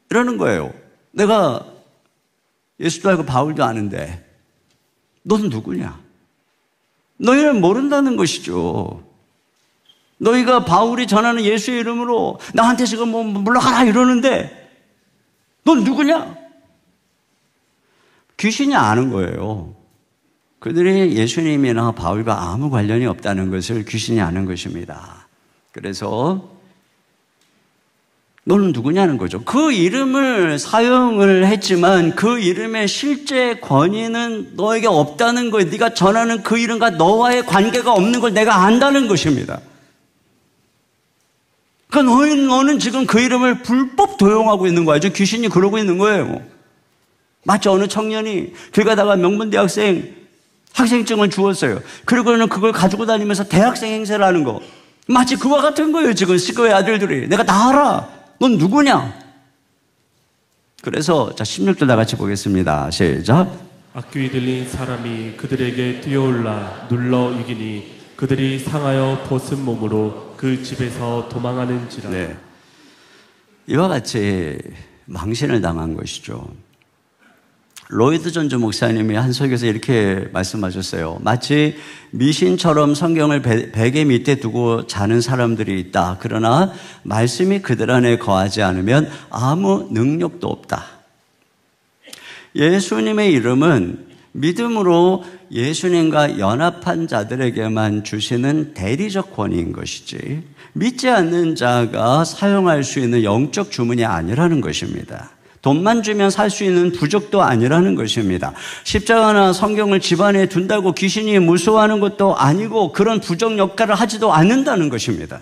[SPEAKER 7] 이러는 거예요. 내가 예수도 알고 바울도 아는데 너는 누구냐? 너희는 모른다는 것이죠. 너희가 바울이 전하는 예수의 이름으로 나한테 지금 뭐 물러가라 이러는데 넌 누구냐? 귀신이 아는 거예요. 그들이 예수님이나 바울과 아무 관련이 없다는 것을 귀신이 아는 것입니다. 그래서 너는 누구냐는 거죠. 그 이름을 사용을 했지만 그 이름의 실제 권위는 너에게 없다는 거예요. 네가 전하는 그 이름과 너와의 관계가 없는 걸 내가 안다는 것입니다. 그러니까 너는 지금 그 이름을 불법 도용하고 있는 거예요. 귀신이 그러고 있는 거예요. 마치 어느 청년이 길 가다가 명문대학생 학생증을 주었어요. 그리고는 그걸 가지고 다니면서 대학생 행세를 하는 거. 마치 그와 같은 거예요. 지금 스거의 아들들이. 내가 다 알아. 넌 누구냐? 그래서 자 16절 다 같이 보겠습니다. 시작. 악귀 들린 사람이 그들에게 뛰어올라 눌러 이기니 그들이 상하여 벗은 몸으로 그 집에서 도망하는지라.
[SPEAKER 8] 네. 이와 같이 망신을 당한 것이죠. 로이드 존즈 목사님이 한 설교에서 이렇게 말씀하셨어요. 마치 미신처럼 성경을 베개 밑에 두고 자는 사람들이 있다. 그러나 말씀이 그들 안에 거하지 않으면 아무 능력도 없다. 예수님의 이름은 믿음으로 예수님과 연합한 자들에게만 주시는 대리적 권위인 것이지 믿지 않는 자가 사용할 수 있는 영적 주문이 아니라는 것입니다. 돈만 주면 살 수 있는 부족도 아니라는 것입니다. 십자가나 성경을 집안에 둔다고 귀신이 무서워하는 것도 아니고 그런 부족 역할을 하지도 않는다는 것입니다.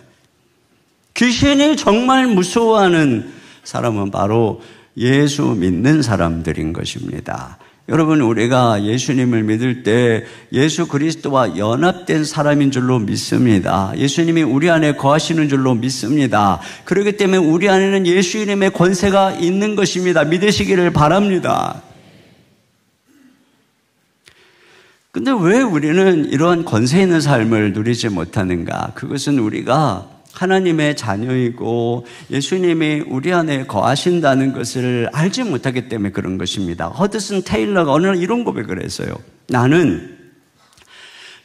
[SPEAKER 8] 귀신이 정말 무서워하는 사람은 바로 예수 믿는 사람들인 것입니다. 여러분, 우리가 예수님을 믿을 때 예수 그리스도와 연합된 사람인 줄로 믿습니다. 예수님이 우리 안에 거하시는 줄로 믿습니다. 그렇기 때문에 우리 안에는 예수 이름의 권세가 있는 것입니다. 믿으시기를 바랍니다. 근데 왜 우리는 이러한 권세 있는 삶을 누리지 못하는가? 그것은 우리가 하나님의 자녀이고 예수님이 우리 안에 거하신다는 것을 알지 못하기 때문에 그런 것입니다. 허드슨 테일러가 어느 날 이런 고백을 했어요. 나는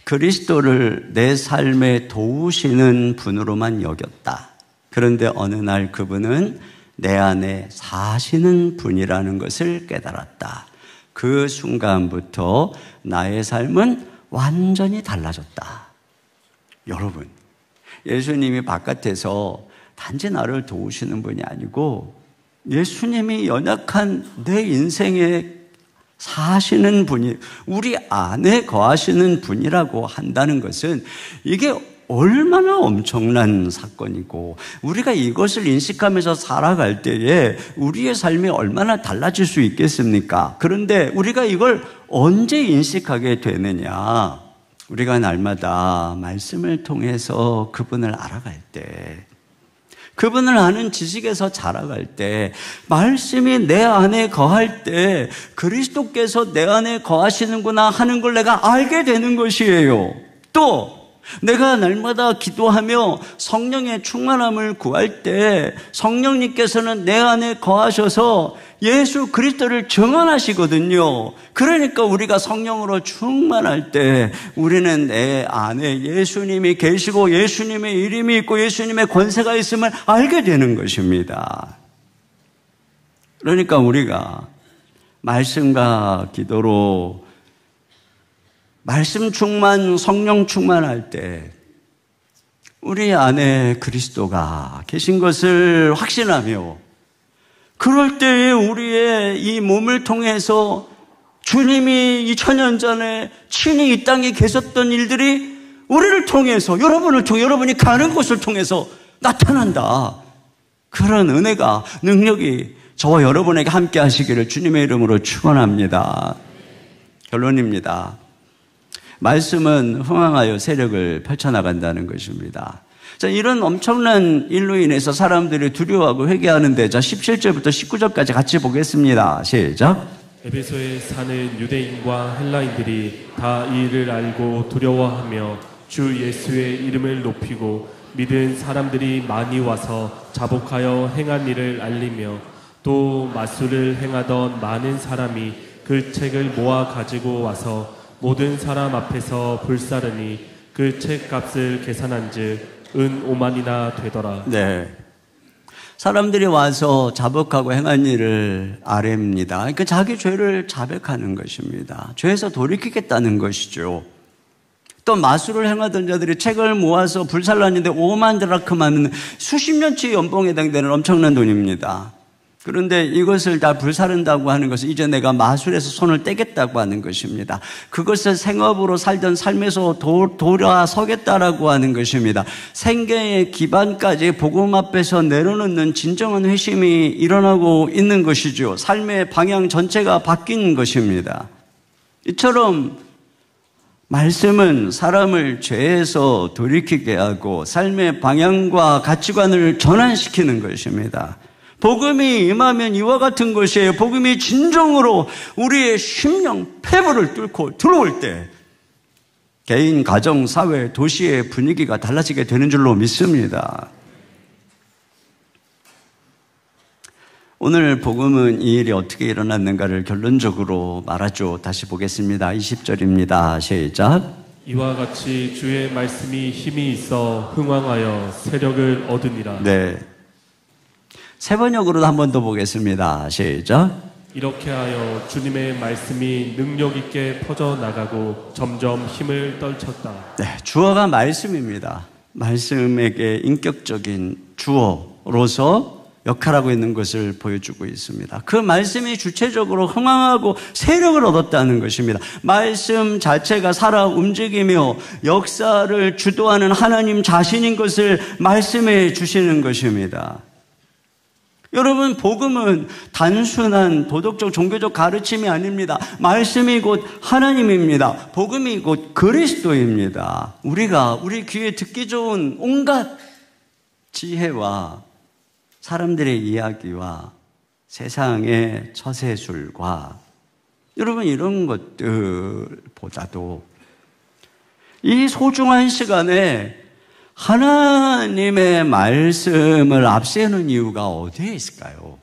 [SPEAKER 8] 그리스도를 내 삶에 도우시는 분으로만 여겼다. 그런데 어느 날 그분은 내 안에 사시는 분이라는 것을 깨달았다. 그 순간부터 나의 삶은 완전히 달라졌다. 여러분, 예수님이 바깥에서 단지 나를 도우시는 분이 아니고 예수님이 연약한 내 인생에 사시는 분이 우리 안에 거하시는 분이라고 한다는 것은 이게 얼마나 엄청난 사건이고 우리가 이것을 인식하면서 살아갈 때에 우리의 삶이 얼마나 달라질 수 있겠습니까? 그런데 우리가 이걸 언제 인식하게 되느냐? 우리가 날마다 말씀을 통해서 그분을 알아갈 때, 그분을 아는 지식에서 자라갈 때, 말씀이 내 안에 거할 때 그리스도께서 내 안에 거하시는구나 하는 걸 내가 알게 되는 것이에요. 또 내가 날마다 기도하며 성령의 충만함을 구할 때 성령님께서는 내 안에 거하셔서 예수 그리스도를 증언하시거든요. 그러니까 우리가 성령으로 충만할 때 우리는 내 안에 예수님이 계시고 예수님의 이름이 있고 예수님의 권세가 있음을 알게 되는 것입니다. 그러니까 우리가 말씀과 기도로 말씀 충만, 성령 충만할 때 우리 안에 그리스도가 계신 것을 확신하며 그럴 때에 우리의 이 몸을 통해서 주님이 2000년 전에 친히 이 땅에 계셨던 일들이 우리를 통해서, 여러분을 통해, 여러분이 가는 곳을 통해서 나타난다. 그런 은혜가, 능력이 저와 여러분에게 함께 하시기를 주님의 이름으로 축원합니다. 결론입니다. 말씀은 흥황하여 세력을 펼쳐나간다는 것입니다. 자, 이런 엄청난 일로 인해서 사람들이 두려워하고 회개하는데, 자, 17절부터 19절까지 같이 보겠습니다. 시작.
[SPEAKER 7] 에베소에 사는 유대인과 헬라인들이 다 이 일을 알고 두려워하며 주 예수의 이름을 높이고 믿은 사람들이 많이 와서 자복하여 행한 일을 알리며 또 마술을 행하던 많은 사람이 그 책을 모아 가지고 와서 모든 사람 앞에서 불사르니 그 책 값을 계산한즉 은 5만이나 되더라.
[SPEAKER 8] 네. 사람들이 와서 자복하고 행한 일을 아뢰입니다. 그러니까 자기 죄를 자백하는 것입니다. 죄에서 돌이키겠다는 것이죠. 또 마술을 행하던 자들이 책을 모아서 불살랐는데 5만 드라크마는 수십 년치 연봉에 해당되는 엄청난 돈입니다. 그런데 이것을 다 불사른다고 하는 것은 이제 내가 마술에서 손을 떼겠다고 하는 것입니다. 그것을 생업으로 살던 삶에서 돌아서겠다라고 하는 것입니다. 생계의 기반까지 복음 앞에서 내려놓는 진정한 회심이 일어나고 있는 것이죠. 삶의 방향 전체가 바뀐 것입니다. 이처럼 말씀은 사람을 죄에서 돌이키게 하고 삶의 방향과 가치관을 전환시키는 것입니다. 복음이 임하면 이와 같은 것이에요. 복음이 진정으로 우리의 심령, 폐부를 뚫고 들어올 때 개인, 가정, 사회, 도시의 분위기가 달라지게 되는 줄로 믿습니다. 오늘 복음은 이 일이 어떻게 일어났는가를 결론적으로 말하죠. 다시 보겠습니다. 20절입니다. 시작.
[SPEAKER 7] 이와 같이 주의 말씀이 힘이 있어 흥왕하여 세력을 얻으니라.
[SPEAKER 8] 네. 세 번역으로도 한 번 더 보겠습니다. 시작.
[SPEAKER 7] 이렇게 하여 주님의 말씀이 능력 있게 퍼져나가고 점점 힘을 떨쳤다.
[SPEAKER 8] 네, 주어가 말씀입니다. 말씀에게 인격적인 주어로서 역할하고 있는 것을 보여주고 있습니다. 그 말씀이 주체적으로 흥황하고 세력을 얻었다는 것입니다. 말씀 자체가 살아 움직이며 역사를 주도하는 하나님 자신인 것을 말씀해 주시는 것입니다. 여러분, 복음은 단순한 도덕적 종교적 가르침이 아닙니다. 말씀이 곧 하나님입니다. 복음이 곧 그리스도입니다. 우리 귀에 듣기 좋은 온갖 지혜와 사람들의 이야기와 세상의 처세술과 여러분, 이런 것들보다도 이 소중한 시간에 하나님의 말씀을 앞세우는 이유가 어디에 있을까요?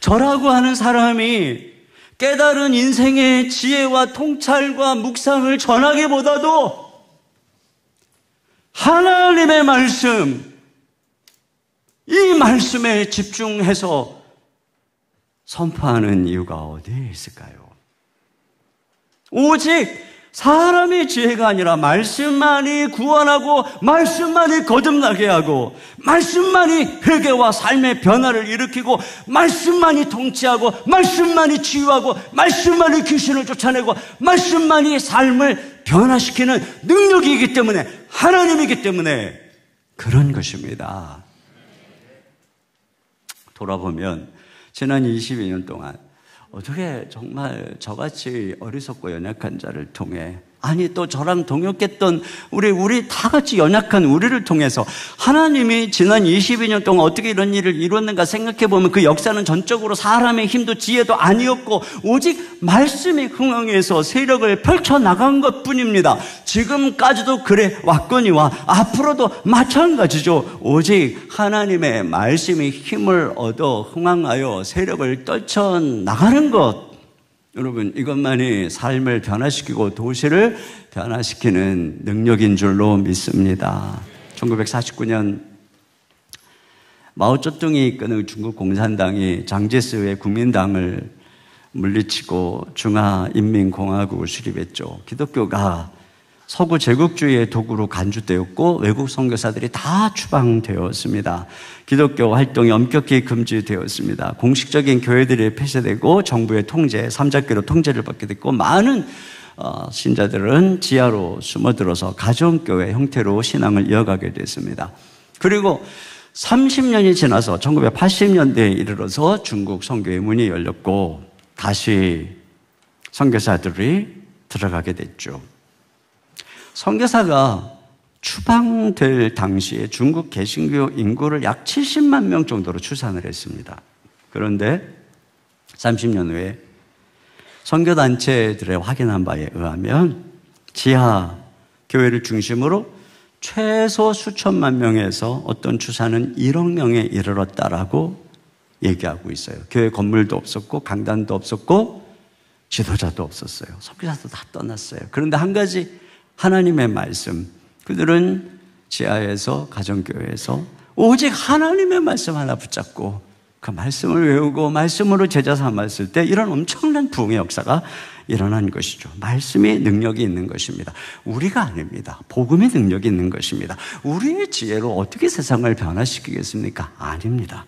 [SPEAKER 8] 저라고 하는 사람이 깨달은 인생의 지혜와 통찰과 묵상을 전하기보다도 하나님의 말씀, 이 말씀에 집중해서 선포하는 이유가 어디에 있을까요? 오직 사람의 지혜가 아니라 말씀만이 구원하고 말씀만이 거듭나게 하고 말씀만이 회개와 삶의 변화를 일으키고 말씀만이 통치하고 말씀만이 치유하고 말씀만이 귀신을 쫓아내고 말씀만이 삶을 변화시키는 능력이기 때문에, 하나님이기 때문에 그런 것입니다. 돌아보면 지난 22년 동안 어떻게 정말 저같이 어리석고 연약한 자를 통해, 아니 또 저랑 동역했던 우리 다 같이 연약한 우리를 통해서 하나님이 지난 22년 동안 어떻게 이런 일을 이뤘는가 생각해 보면 그 역사는 전적으로 사람의 힘도 지혜도 아니었고 오직 말씀이 흥황해서 세력을 펼쳐나간 것뿐입니다. 지금까지도 그래 왔거니와 앞으로도 마찬가지죠. 오직 하나님의 말씀이 힘을 얻어 흥황하여 세력을 떨쳐나가는 것, 여러분, 이것만이 삶을 변화시키고 도시를 변화시키는 능력인 줄로 믿습니다. 1949년 마오쩌둥이 이끄는 중국 공산당이 장제스의 국민당을 물리치고 중화인민공화국을 수립했죠. 기독교가 서구 제국주의의 도구로 간주되었고 외국 선교사들이 다 추방되었습니다. 기독교 활동이 엄격히 금지되었습니다. 공식적인 교회들이 폐쇄되고 정부의 통제, 삼작교로 통제를 받게 됐고 많은 신자들은 지하로 숨어들어서 가정교회 형태로 신앙을 이어가게 됐습니다. 그리고 30년이 지나서 1980년대에 이르러서 중국 선교의 문이 열렸고 다시 선교사들이 들어가게 됐죠. 선교사가 추방될 당시에 중국 개신교 인구를 약 70만 명 정도로 추산을 했습니다. 그런데 30년 후에 선교단체들의 확인한 바에 의하면 지하 교회를 중심으로 최소 수천만 명에서 어떤 추산은 1억 명에 이르렀다라고 얘기하고 있어요. 교회 건물도 없었고 강단도 없었고 지도자도 없었어요. 선교사도 다 떠났어요. 그런데 한 가지 하나님의 말씀, 그들은 지하에서 가정교회에서 오직 하나님의 말씀 하나 붙잡고 그 말씀을 외우고 말씀으로 제자 삼았을 때 이런 엄청난 부흥의 역사가 일어난 것이죠. 말씀이 능력이 있는 것입니다. 우리가 아닙니다. 복음의 능력이 있는 것입니다. 우리의 지혜로 어떻게 세상을 변화시키겠습니까? 아닙니다.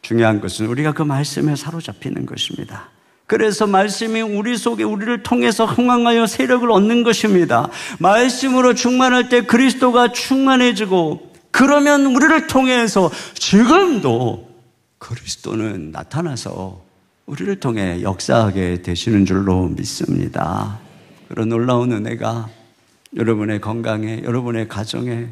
[SPEAKER 8] 중요한 것은 우리가 그 말씀에 사로잡히는 것입니다. 그래서 말씀이 우리 속에 우리를 통해서 흥황하여 세력을 얻는 것입니다. 말씀으로 충만할 때 그리스도가 충만해지고 그러면 우리를 통해서 지금도 그리스도는 나타나서 우리를 통해 역사하게 되시는 줄로 믿습니다. 그런 놀라운 은혜가 여러분의 건강에, 여러분의 가정에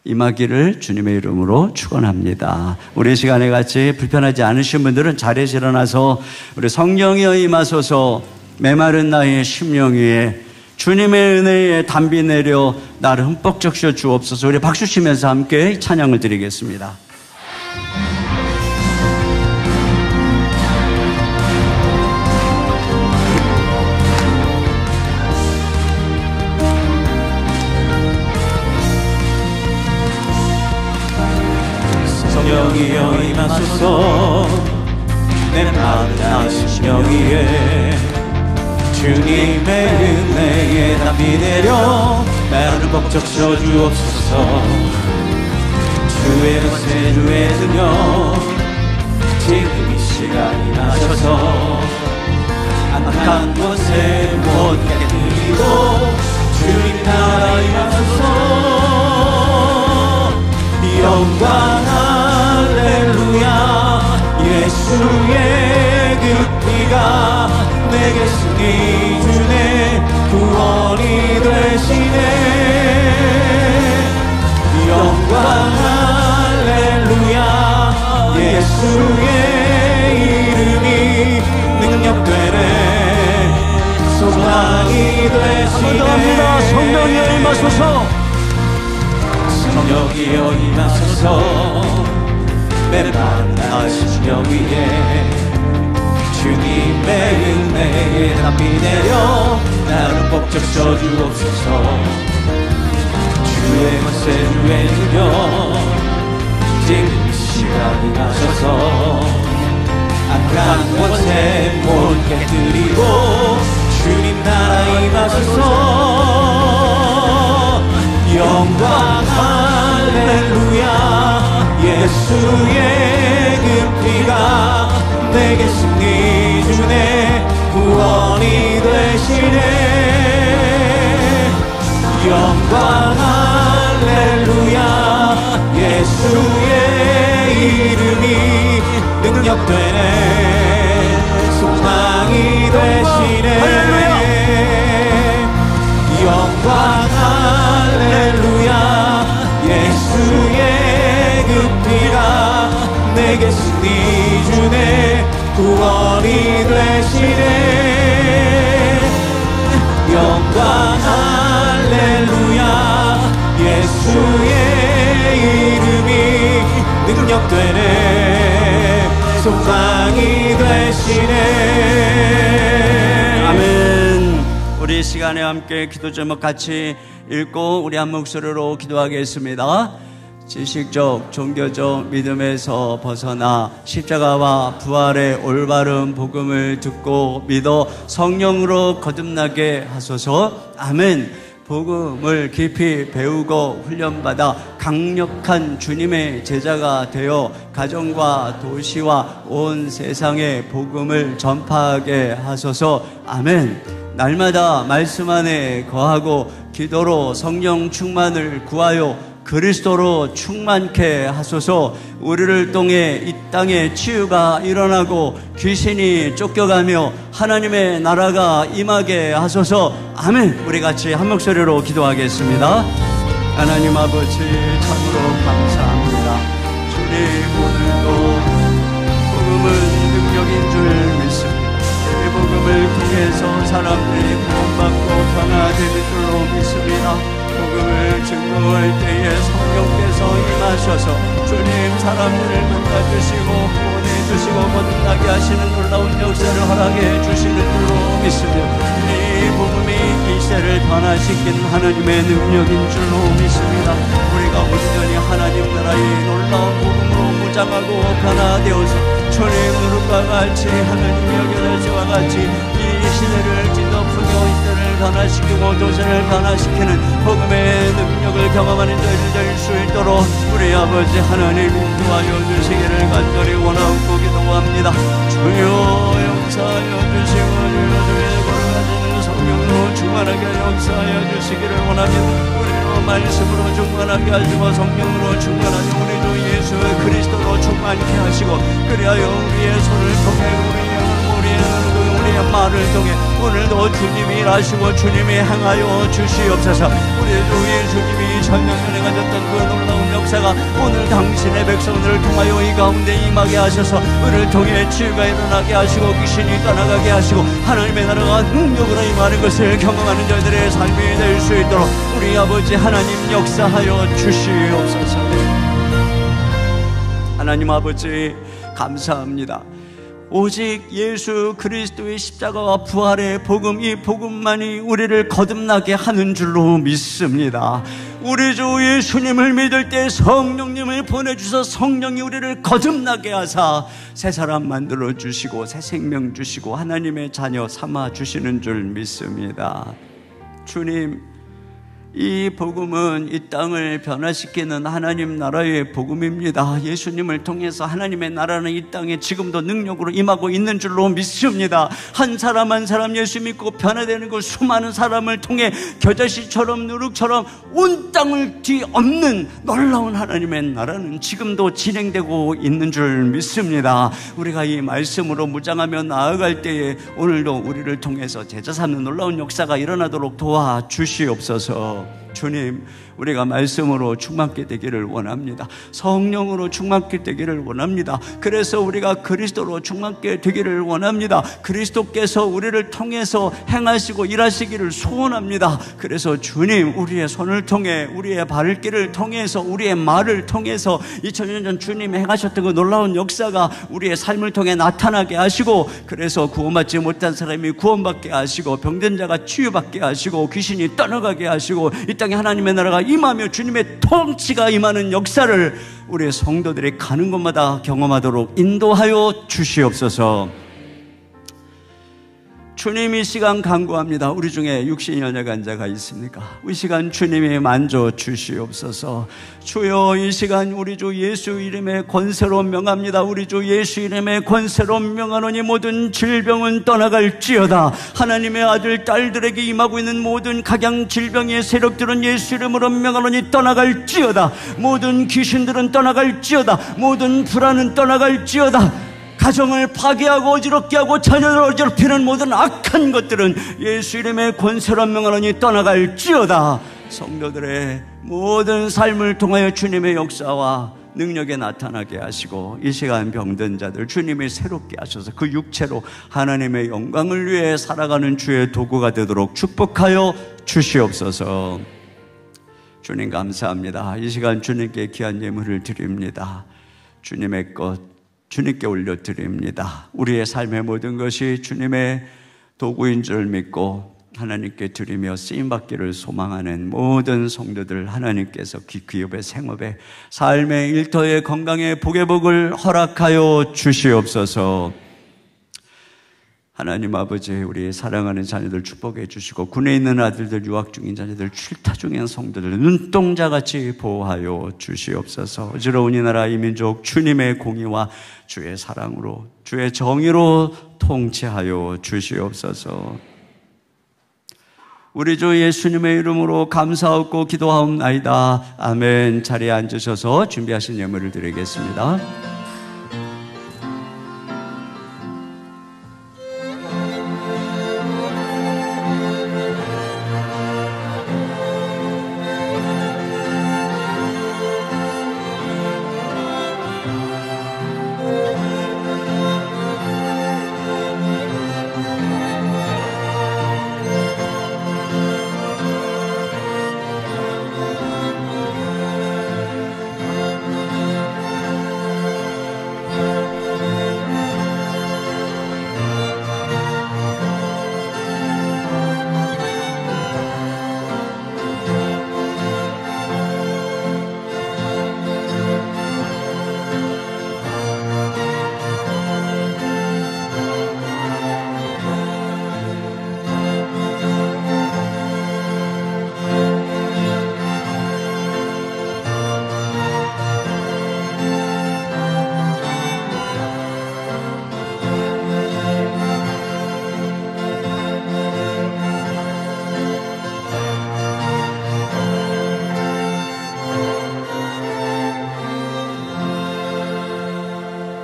[SPEAKER 8] 임하기를 주님의 이름으로 축원합니다. 우리 시간에 같이 불편하지 않으신 분들은 자리에서 일어나서 우리 성령이여 임하소서 메마른 나의 심령 위에 주님의 은혜에 담비 내려 나를 흠뻑 적셔 주옵소서. 우리 박수 치면서 함께 찬양을 드리겠습니다.
[SPEAKER 1] 성령이여 임하소서 내 마음과 심령 위에 주님의 은혜에 담비 내려 나를 흠뻑 적셔 주옵소서. 주의 권세 주의 능력 지금 이 시간이 나셔서 악한 곳에 못 깨뜨리고 주님 나라 임하소서. 영광 할렐루야. 예수의 그 피가 내게 승리 주네. 구원이 되시네. 영광 할렐루야. 예수의 이름이 능력되네. 소망이 되시네.
[SPEAKER 8] 성령이여 임하소서.
[SPEAKER 1] 성령이여 임하소서. 메마른 나의 심령 위에 주님의 은혜에 담비 내려 나를 흠뻑 적셔 주옵소서. 주의 권세 주의 능력 지금 이 시간이 나셔서 악한 곳에 못 깨뜨리고 주님 나라 임하소서. 영광 할렐루야. 예수의 그 피가 내게 승리 주네. 구원이 되시네. 영광 할렐루야. 예수의 이름이 능력되네. 소망이 되시네. 영광 할렐루야. 예수의 그 피가 내게 승리 주네. 구원이 되시네. 영광 할렐루야. 예수의 이름이 능력되네. 소망이 되시네.
[SPEAKER 8] 아멘. 우리 시간에 함께 기도 제목 같이 읽고 우리 한 목소리로 기도하겠습니다. 지식적, 종교적 믿음에서 벗어나 십자가와 부활의 올바른 복음을 듣고 믿어 성령으로 거듭나게 하소서. 아멘. 복음을 깊이 배우고 훈련받아 강력한 주님의 제자가 되어 가정과 도시와 온 세상에 복음을 전파하게 하소서. 아멘. 날마다 말씀 안에 거하고 기도로 성령 충만을 구하여 그리스도로 충만케 하소서. 우리를 통해 이 땅에 치유가 일어나고 귀신이 쫓겨가며 하나님의 나라가 임하게 하소서. 아멘. 우리 같이 한 목소리로 기도하겠습니다. 하나님 아버지, 참으로 감사합니다. 주님, 오늘도 복음은 능력인 줄 믿습니다. 이 복음을 통해서 사람들이 구원받고 변화되는 줄로 믿습니다. 복음을 증거할 때에 성령께서 임하셔서 주님 사람들을 만나주시고 구원해주시고 거듭나게 하시는 놀라운 역사를 허락해 주시는 줄로 믿습니다. 이 복음이 이 시대를 변화시킨 하나님의 능력인 줄로 믿습니다. 우리가 온전히 하나님 나라의 놀라운 복음으로 무장하고 변화되어서 주님 누룩과 같이 하나님의 여겨다시와 같이 이 시대를 뒤덮으며 이들을 변화시키고 도시를 변화시키는 복음의 능력을 경험하는 저희들 될 수 있도록 우리 아버지 하나님 인도하여 주시기를 간절히 원하고 기도합니다. 주여 역사하여 주시고 주의 걸어가시는 성령으로 충만하게 역사하여 주시기를 원합니다. 우리로 말씀으로 충만하게 하시고 성령으로 충만하게 우리 주 예수 그리스도로 충만케 하시고 그리하여 우리의 손을 통해 우리의 말을 통해 오늘도 주님이 일하시고 주님이 행하여 주시옵소서. 우리 주 예수님이 천년전에 가졌던 그 놀라운 역사가 오늘 당신의 백성들을 통하여 이 가운데 임하게 하셔서 우리를 통해 치유가 일어나게 하시고 귀신이 떠나가게 하시고 하나님의 나라가 능력으로 임하는 것을 경험하는 저희들의 삶이 될 수 있도록 우리 아버지 하나님 역사하여 주시옵소서. 하나님 아버지 감사합니다. 오직 예수 그리스도의 십자가와 부활의 복음, 이 복음만이 우리를 거듭나게 하는 줄로 믿습니다. 우리 주 예수님을 믿을 때 성령님을 보내주셔서 성령이 우리를 거듭나게 하사 새 사람 만들어주시고 새 생명 주시고 하나님의 자녀 삼아주시는 줄 믿습니다. 주님, 이 복음은 이 땅을 변화시키는 하나님 나라의 복음입니다. 예수님을 통해서 하나님의 나라는 이 땅에 지금도 능력으로 임하고 있는 줄로 믿습니다. 한 사람 한 사람 예수 믿고 변화되는 그 수많은 사람을 통해 겨자씨처럼 누룩처럼 온 땅을 뒤엎는 놀라운 하나님의 나라는 지금도 진행되고 있는 줄 믿습니다. 우리가 이 말씀으로 무장하며 나아갈 때에 오늘도 우리를 통해서 제자 삼는 놀라운 역사가 일어나도록 도와주시옵소서. 주님, 우리가 말씀으로 충만케 되기를 원합니다. 성령으로 충만케 되기를 원합니다. 그래서 우리가 그리스도로 충만케 되기를 원합니다. 그리스도께서 우리를 통해서 행하시고 일하시기를 소원합니다. 그래서 주님, 우리의 손을 통해 우리의 발길을 통해서 우리의 말을 통해서 2000년 전 주님이 행하셨던 그 놀라운 역사가 우리의 삶을 통해 나타나게 하시고 그래서 구원받지 못한 사람이 구원받게 하시고 병든 자가 치유받게 하시고 귀신이 떠나가게 하시고 이 땅에 하나님의 나라가 임하며 주님의 통치가 임하는 역사를 우리의 성도들이 가는 곳마다 경험하도록 인도하여 주시옵소서. 주님, 이 시간 간구합니다. 우리 중에 육신이 연약한 자가 있습니까? 이 시간 주님이 만져 주시옵소서. 주여, 이 시간 우리 주 예수 이름의 권세로 명합니다. 우리 주 예수 이름의 권세로 명하노니 모든 질병은 떠나갈지어다. 하나님의 아들 딸들에게 임하고 있는 모든 각양 질병의 세력들은 예수 이름으로 명하노니 떠나갈지어다. 모든 귀신들은 떠나갈지어다. 모든 불안은 떠나갈지어다. 가정을 파괴하고 어지럽게 하고 자녀를 어지럽히는 모든 악한 것들은 예수 이름의 권세로 명하노니 떠나갈지어다. 성도들의 모든 삶을 통하여 주님의 역사와 능력에 나타나게 하시고 이 시간 병든 자들 주님이 새롭게 하셔서 그 육체로 하나님의 영광을 위해 살아가는 주의 도구가 되도록 축복하여 주시옵소서. 주님 감사합니다. 이 시간 주님께 귀한 예물을 드립니다. 주님의 것 주님께 올려드립니다. 우리의 삶의 모든 것이 주님의 도구인 줄 믿고 하나님께 드리며 쓰임받기를 소망하는 모든 성도들 하나님께서 기업의 생업의 삶의 일터의 건강의 복의 복을 허락하여 주시옵소서. 하나님 아버지, 우리 사랑하는 자녀들 축복해 주시고 군에 있는 아들들, 유학 중인 자녀들, 출타 중인 성도들 눈동자같이 보호하여 주시옵소서. 어지러운 이 나라 이 민족 주님의 공의와 주의 사랑으로 주의 정의로 통치하여 주시옵소서. 우리 주 예수님의 이름으로 감사하고 기도하옵나이다. 아멘. 자리에 앉으셔서 준비하신 예물을 드리겠습니다.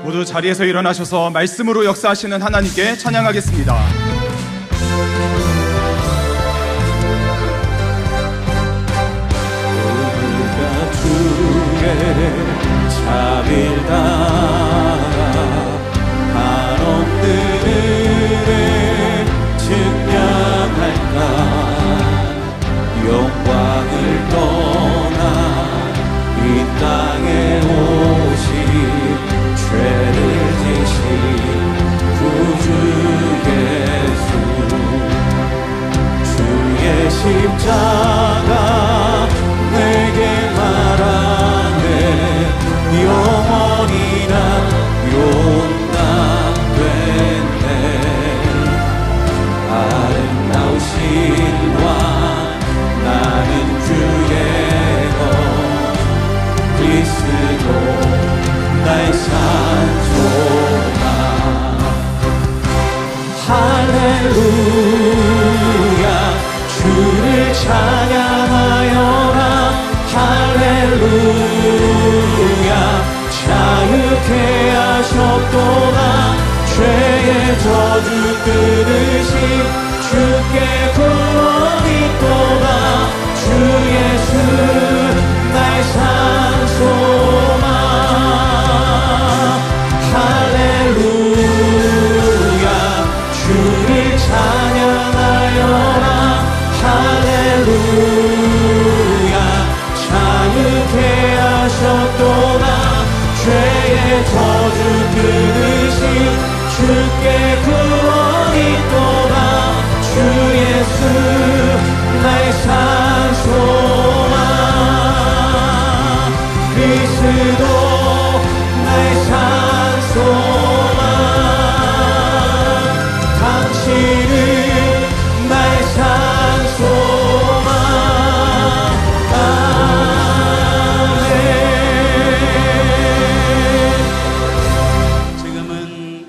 [SPEAKER 2] 모두 자리에서 일어나셔서 말씀으로 역사하시는 하나님께 찬양하겠습니다.
[SPEAKER 1] 우리가 주의 자비를 따라 한없는 은혜를 증명할까. 영광을 떠나 이 땅에 오신 죄를 지신 구주 예수, 주의 십자가 내게 말하네. 영원히 난 용납됐네. 아름다우신 왕 나는 주의 것 그리스도 나의 산소가. 할렐루야 주를 찬양하여라. 할렐루야 자유케 하셨도다. 죄의 저주 끊으신 주께 구원이 있도다. 주 예수 나의 산소마. 할렐루야 주를 찬양하여라. 할렐루야 자유케 하셨도다. 죄의 저주 끊으신 주께 구원이 있도다. 주 예수 나의 산소마. 그리스도 나의 산소마. 당신은 나의 산소마. 아멘.
[SPEAKER 8] 지금은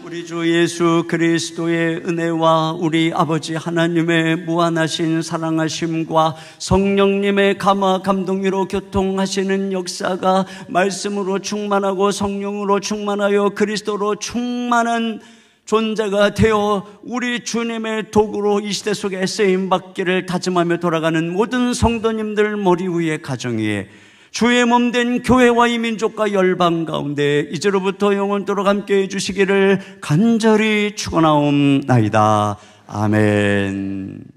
[SPEAKER 8] 우리 주 예수 그리스도의 은혜와 우리 아버지 하나님의 무한하신 사랑하심과 성령님의 감화 감동으로 교통하시는 역사가 말씀으로 충만하고 성령으로 충만하여 그리스도로 충만한 존재가 되어 우리 주님의 도구로 이 시대 속에 쓰임받기를 다짐하며 돌아가는 모든 성도님들 머리 위에 가정 위에 주의 몸된 교회와 이 민족과 열방 가운데 이제로부터 영원토록 함께해 주시기를 간절히 축원하옵나이다. 아멘.